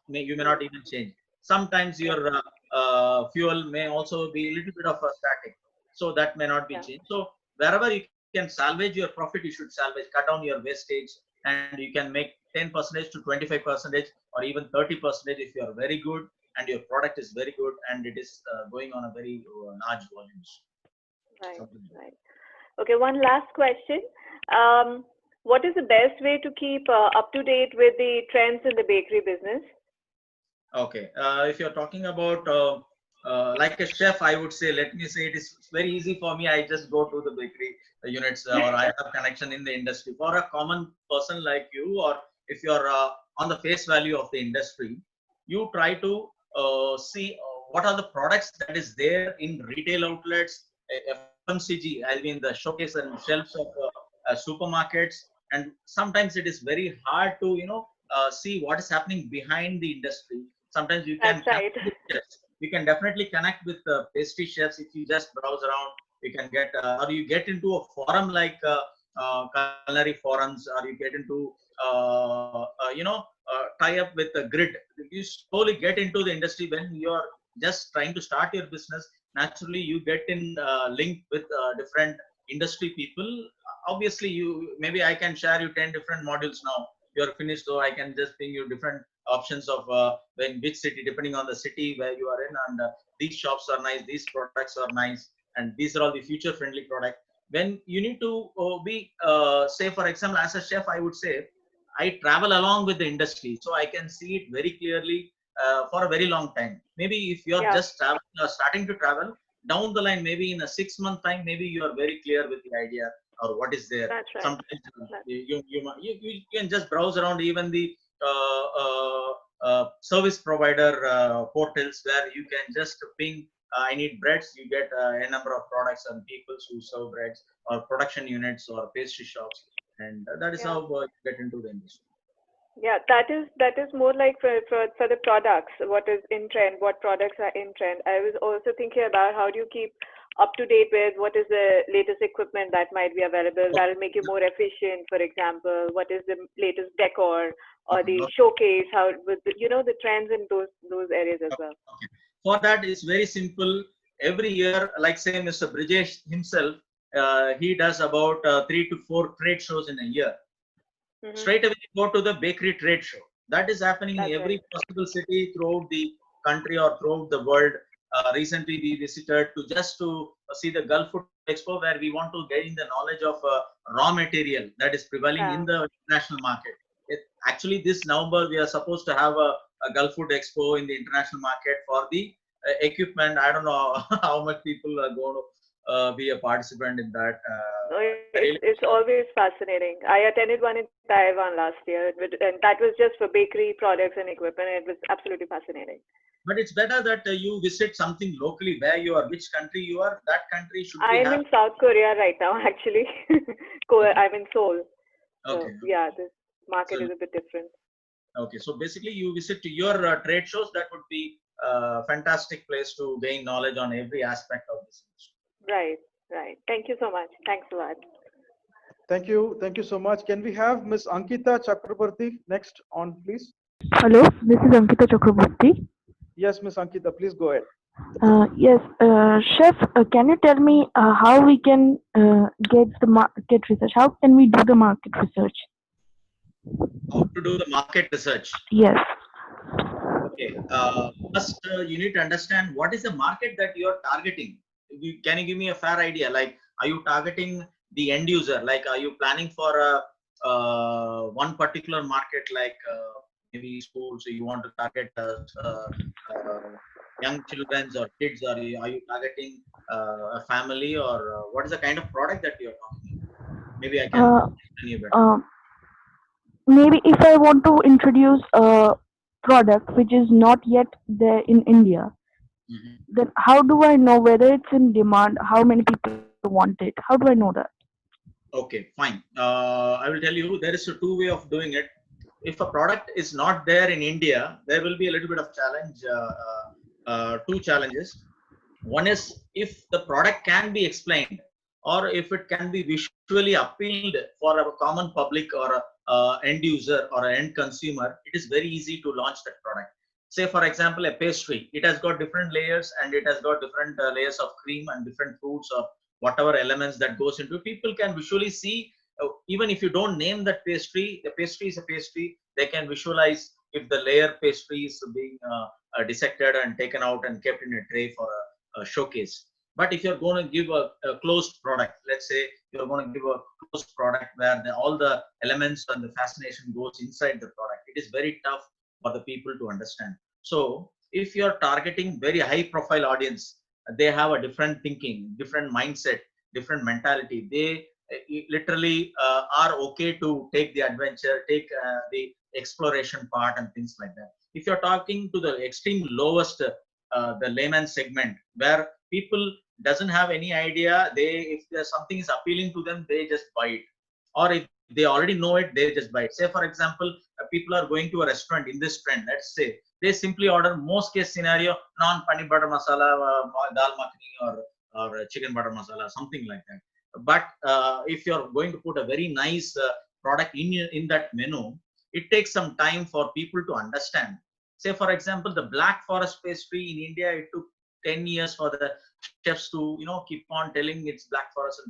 [SPEAKER 2] You may not even change. Sometimes
[SPEAKER 4] Yeah.
[SPEAKER 2] your fuel may also be a little bit of a static, so that may not be
[SPEAKER 4] Yeah.
[SPEAKER 2] changed. So wherever you can salvage your profit, you should salvage. Cut down your wastage, and you can make 10% to 25%, or even 30% if you are very good and your product is very good and it is going on a very large volumes.
[SPEAKER 4] Right.
[SPEAKER 2] Something like
[SPEAKER 4] Right. Okay. One last question. What is the best way to keep up to date with the trends in the bakery business?
[SPEAKER 2] that. Okay, if you're talking about like a chef, I would say, let me say, it is very easy for me. I just go to the bakery units, or I have connection in the industry. For a common person like you, or if you're on the face value of the industry, you try to see what are the products that is there in retail outlets, FMCG, I mean the showcase and shelves of supermarkets. And sometimes it is very hard to see what is happening behind the industry. Sometimes you can
[SPEAKER 4] That's
[SPEAKER 2] connect
[SPEAKER 4] right.
[SPEAKER 2] with chefs. You can definitely connect with pastry chefs if you just browse around. You can get or you get into a forum like culinary forums, or you get into tie up with a grid. You slowly get into the industry when you are just trying to start your business. Naturally you get in link with different industry people. Obviously, you maybe I can share you 10 different modules now. You're finished, so I can just bring you different options of when which city, depending on the city where you are in, and these shops are nice, these products are nice, and these are all the future friendly product. When you need to be say for example, as a chef, I would say I travel along with the industry, so I can see it very clearly for a very long time. Maybe if you're
[SPEAKER 4] Yeah.
[SPEAKER 2] just starting to travel, down the line, maybe in a 6 month time, maybe you are very clear with the idea or what is there.
[SPEAKER 4] That's right.
[SPEAKER 2] Sometimes
[SPEAKER 4] That,
[SPEAKER 2] you can just browse around even the service provider portals, where you can just ping, I need breads. You get a number of products and people who serve breads, or production units or pastry shops, and that is
[SPEAKER 4] yeah.
[SPEAKER 2] how you get into the industry.
[SPEAKER 4] Yeah, that is more like for the products. What is in trend? What products are in trend? I was also thinking about how do you keep up to date with what is the latest equipment that might be available that will make you more efficient. For example, what is the latest decor or the
[SPEAKER 2] Okay.
[SPEAKER 4] showcase? How with the trends in those areas as well.
[SPEAKER 2] Okay. For that, it's very simple. Every year, like say Mr. Brijesh himself, he does about 3 to 4 trade shows in a year.
[SPEAKER 4] Hmm.
[SPEAKER 2] Straight away go to the bakery trade show. That is happening in
[SPEAKER 4] That's right.
[SPEAKER 2] every possible city throughout the country or throughout the world. Recently, we visited to just to see the Gulf Food Expo, where we want to gain the knowledge of raw material that is prevailing in
[SPEAKER 4] Yeah.
[SPEAKER 2] the international market. Actually, this November we are supposed to have a Gulf Food Expo in the international market for the equipment. I don't know how much people are going to be a participant in that.
[SPEAKER 4] No,
[SPEAKER 2] Really,
[SPEAKER 4] it's always fascinating. I attended one in Taiwan last year, and that was just for bakery products and equipment. It was absolutely fascinating.
[SPEAKER 2] but it's better that you visit something locally where you are, which country you are. That country should
[SPEAKER 4] I
[SPEAKER 2] be
[SPEAKER 4] am
[SPEAKER 2] have.
[SPEAKER 4] in South Korea right now, actually.
[SPEAKER 2] Okay,
[SPEAKER 4] I'm in Seoul.
[SPEAKER 2] okay,
[SPEAKER 4] So
[SPEAKER 2] okay.
[SPEAKER 4] yeah, this market
[SPEAKER 2] So
[SPEAKER 4] is a bit different.
[SPEAKER 2] okay, so basically you visit to your trade shows. That would be a fantastic place to gain knowledge on every aspect of this industry.
[SPEAKER 4] Right, right. Thank you so much. Thanks a lot.
[SPEAKER 1] Thank you so much. Can we have Miss Ankita Chakrabarti next on, please?
[SPEAKER 5] Hello, this is Ankita Chakraborty.
[SPEAKER 1] Yes, Miss Ankita, please go ahead.
[SPEAKER 5] Yes, Chef, can you tell me how we can get the market research? How can we do the market research?
[SPEAKER 2] How to do the market research?
[SPEAKER 5] Yes.
[SPEAKER 2] Okay. First, you need to understand what is the market that you are targeting. Can you give me a fair idea? Like, are you targeting the end user? Like, are you planning for a one particular market, like maybe schools? So you want to target uh, young children or kids? Or are you targeting a family? Or what is the kind of product that you are talking about? Maybe I can
[SPEAKER 5] Uh,
[SPEAKER 2] explain you better.
[SPEAKER 5] uh, Maybe if I want to introduce a product which is not yet there in India,
[SPEAKER 2] Mhm.
[SPEAKER 5] then how do I know whether it's in demand? How many people want it? How do I know that?
[SPEAKER 2] Okay, fine. I will tell you there is a two way of doing it. If a product is not there in India, there will be a little bit of challenge. Two challenges. One is if the product can be explained, or if it can be visually appealed for a common public or a end user or an end consumer, it is very easy to launch that product. Say, for example, a pastry. It has got different layers and it has got different layers of cream and different fruits or whatever elements that goes into. People can visually see, even if you don't name that pastry, the pastry is a pastry. They can visualize if the layer pastry is being dissected and taken out and kept in a tray for a showcase. But if you're going to give a closed product, let's say you're going to give a closed product where all the elements and the fascination goes inside the product, it is very tough for the people to understand. So if you're targeting very high profile audience, they have a different thinking, different mindset, different mentality. They literally are okay to take the adventure, take the exploration part and things like that. If you're talking to the extreme lowest, the layman segment, where people doesn't have any idea, they if there's something is appealing to them, they just buy it. Or if they already know it, they just buy it. Say for example, people are going to a restaurant in this trend. Let's say they simply order most case scenario non paneer butter masala, dal makhani, or chicken butter masala, something like that. But if you're going to put a very nice product in that menu, it takes some time for people to understand. Say for example, the black forest pastry in India, it took 10 years for the chefs to keep on telling it's black forest,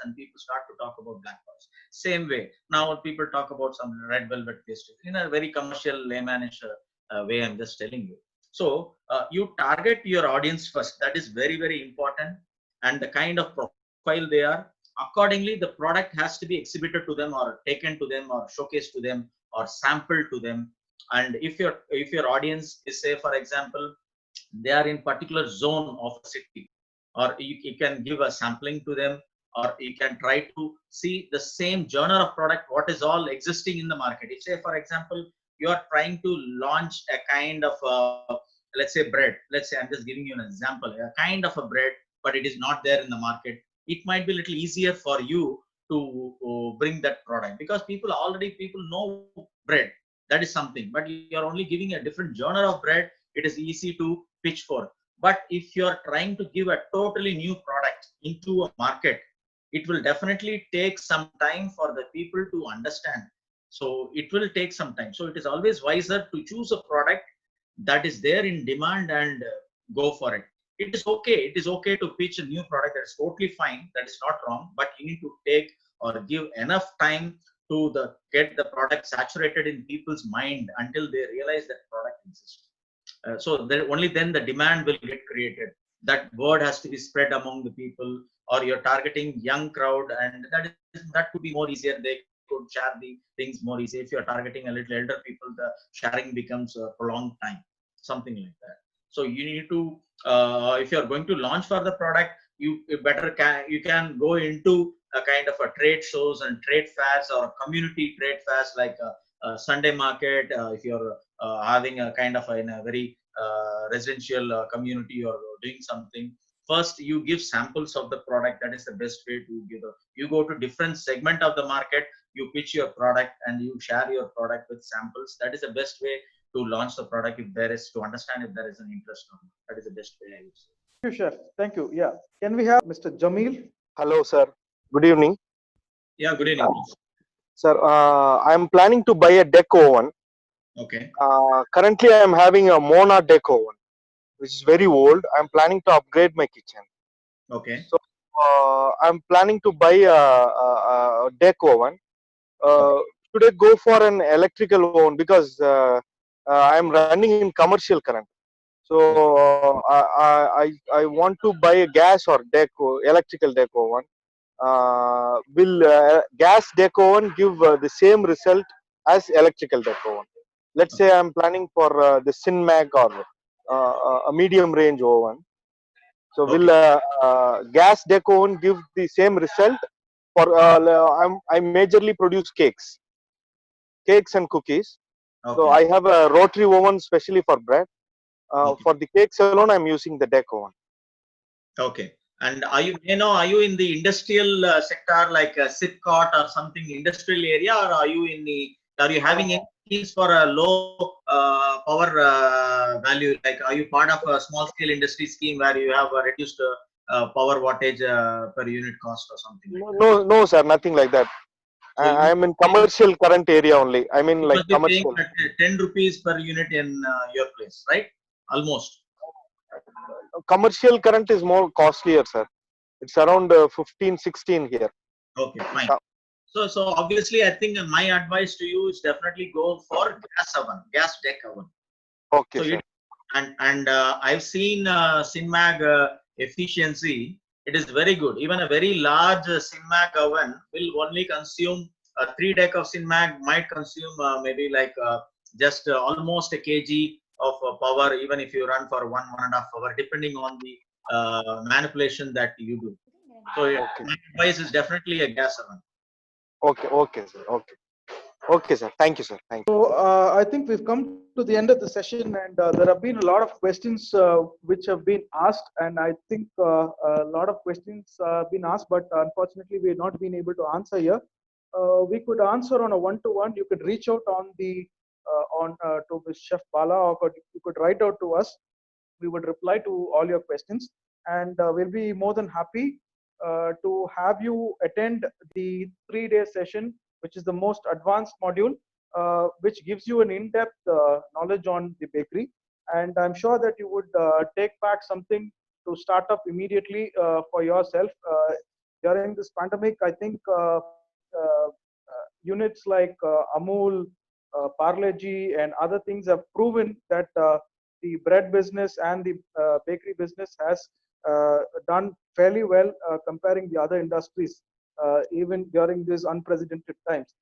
[SPEAKER 2] and people start to talk about black forest. Same way now people talk about some red velvet pastry in a very commercial laymanish way. I'm just telling you. So you target your audience first. That is very very important. And the kind of profile they are, accordingly the product has to be exhibited to them or taken to them or showcased to them or sampled to them. And if your audience is, say for example, they are in particular zone of a city, or you can give a sampling to them, or you can try to see the same genre of product what is all existing in the market. If say for example you are trying to launch a kind of let's say bread, let's say I'm just giving you an example, a kind of a bread, but it is not there in the market, it might be a little easier for you to bring that product, because people know bread. That is something. But you are only giving a different genre of bread. It is easy to pitch for. But if you are trying to give a totally new product into a market, it will definitely take some time for the people to understand. So it will take some time. So it is always wiser to choose a product that is there in demand and go for it. It is okay. It is okay to pitch a new product. That's totally fine. That is not wrong. But you need to take or give enough time to get the product saturated in people's mind until they realize that product exists. So there, only then the demand will get created. That word has to be spread among the people, or you're targeting young crowd, and that could be more easier. They could share the things more easy. If you're targeting a little elder people, the sharing becomes a prolonged time, something like that. So you need to, if you're going to launch for the product, you can go into a kind of a trade shows and trade fairs or community trade fairs like Sunday market. If you're having a kind of in a very residential community or doing something, first you give samples of the product. That is the best way to give. You go to different segment of the market, you pitch your product and you share your product with samples. That is the best way to launch the product, if there is, to understand if there is an interest or not. That is the best way, I would say.
[SPEAKER 1] Thank you, Chef. Thank you. Yeah. Can we have Mr. Jamil?
[SPEAKER 6] Hello, sir. Good evening.
[SPEAKER 2] Yeah, good evening, please.
[SPEAKER 6] Sir, I'm planning to buy a deck oven.
[SPEAKER 2] Okay.
[SPEAKER 6] Currently, I'm having a Mona deck oven, which is very old. I'm planning to upgrade my kitchen.
[SPEAKER 2] Okay.
[SPEAKER 6] So, I'm planning to buy a deck oven. Should I go for an electrical oven? Because I'm running in commercial current. So, I want to buy a gas or electrical deck oven. Will gas deck oven give the same result as electrical deck oven? Let's say I'm planning for the Sinmag or a medium range oven. So will
[SPEAKER 2] Okay.
[SPEAKER 6] gas deck oven give the same result? For I majorly produce cakes and cookies. So
[SPEAKER 2] Okay.
[SPEAKER 6] I have a rotary oven specially for bread.
[SPEAKER 2] Okay.
[SPEAKER 6] For the cakes alone, I'm using the deck oven.
[SPEAKER 2] Okay. And are you in the industrial sector like Sipcot or something industrial area, or are you having any schemes for a low power value? Like, are you part of a small scale industry scheme where you have a reduced power wattage per unit cost or something like that?
[SPEAKER 6] No, sir, nothing like that.
[SPEAKER 2] So
[SPEAKER 6] I am in commercial current area only. I mean,
[SPEAKER 2] you
[SPEAKER 6] like
[SPEAKER 2] must be paying
[SPEAKER 6] commercial.
[SPEAKER 2] 10 rupees per unit in your place, right? Almost.
[SPEAKER 6] Commercial current is more costlier, sir. It's around 15, 16 here.
[SPEAKER 2] Okay, fine. So obviously, I think my advice to you is definitely go for gas oven, gas deck oven.
[SPEAKER 6] Okay,
[SPEAKER 2] So
[SPEAKER 6] sir.
[SPEAKER 2] I've seen Sinmag efficiency. It is very good. Even a very large Sinmag oven will only consume 3 deck of Sinmag might consume maybe like just almost a kg of power, even if you run for 1.5 hour, depending on the manipulation that you do. So yeah,
[SPEAKER 6] Okay.
[SPEAKER 2] my advice is definitely a gas oven.
[SPEAKER 6] Okay, sir. Okay, sir. Thank you, sir. Thank you.
[SPEAKER 1] So I think we've come to the end of the session, and there have been a lot of questions which have been asked, and I think a lot of questions have been asked, but unfortunately we have not been able to answer here. We could answer on a one-to-one. You could reach out on the on to Ms. Chef Bala, or you could write out to us. We would reply to all your questions, and we'll be more than happy to have you attend the 3-day session, which is the most advanced module, which gives you an in-depth knowledge on the bakery. And I'm sure that you would take back something to start up immediately for yourself. During this pandemic, I think units like Amul, Parle-G, and other things have proven that the bread business and the bakery business has done fairly well comparing the other industries, even during these unprecedented times.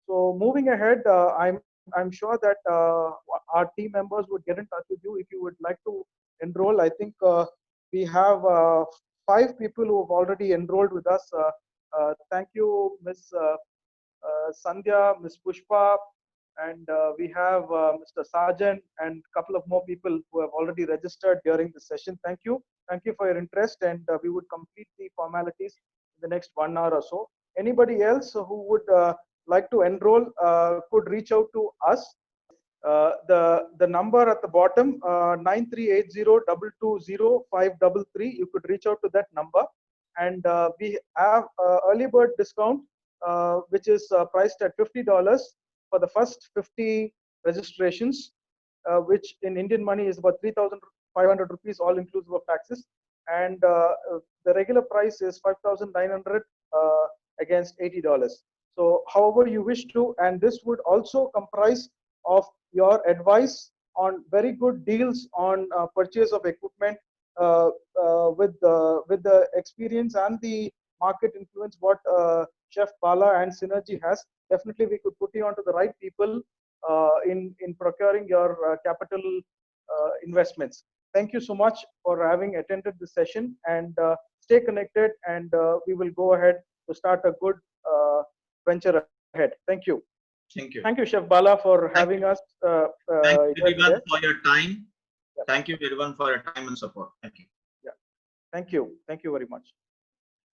[SPEAKER 1] So moving ahead, I'm sure that our team members would get in touch with you if you would like to enroll. I think we have 5 people who have already enrolled with us. Thank you, Ms. Sandhya, Ms. Pushpa, and we have Mr. Sarjan and a couple of more people who have already registered during the session. Thank you. Thank you for your interest, and we would complete the formalities in the next 1 hour or so. Anybody else who would like to enroll could reach out to us. The number at the bottom, 9380220533. You could reach out to that number, and we have early bird discount, which is priced at $50 for the first 50 registrations, which in Indian money is about 3,500 rupees, all inclusive of taxes. And the regular price is 5,900 against $80. So however you wish to, and this would also comprise of your advice on very good deals on purchase of equipment, with the experience and the market influence what Chef Bala and Synergy has. Definitely we could put you onto the right people in procuring your capital investments. Thank you so much for having attended this session, and stay connected, and we will go ahead to start a good venture ahead. Thank you.
[SPEAKER 2] Thank you.
[SPEAKER 1] Thank you, Chef Bala, for having us.
[SPEAKER 2] Thank you
[SPEAKER 1] here
[SPEAKER 2] everyone
[SPEAKER 1] today.
[SPEAKER 2] for your time.
[SPEAKER 1] Yeah.
[SPEAKER 2] Thank you everyone for your time and support. Thank you.
[SPEAKER 1] Yeah. Thank you. Thank you very much.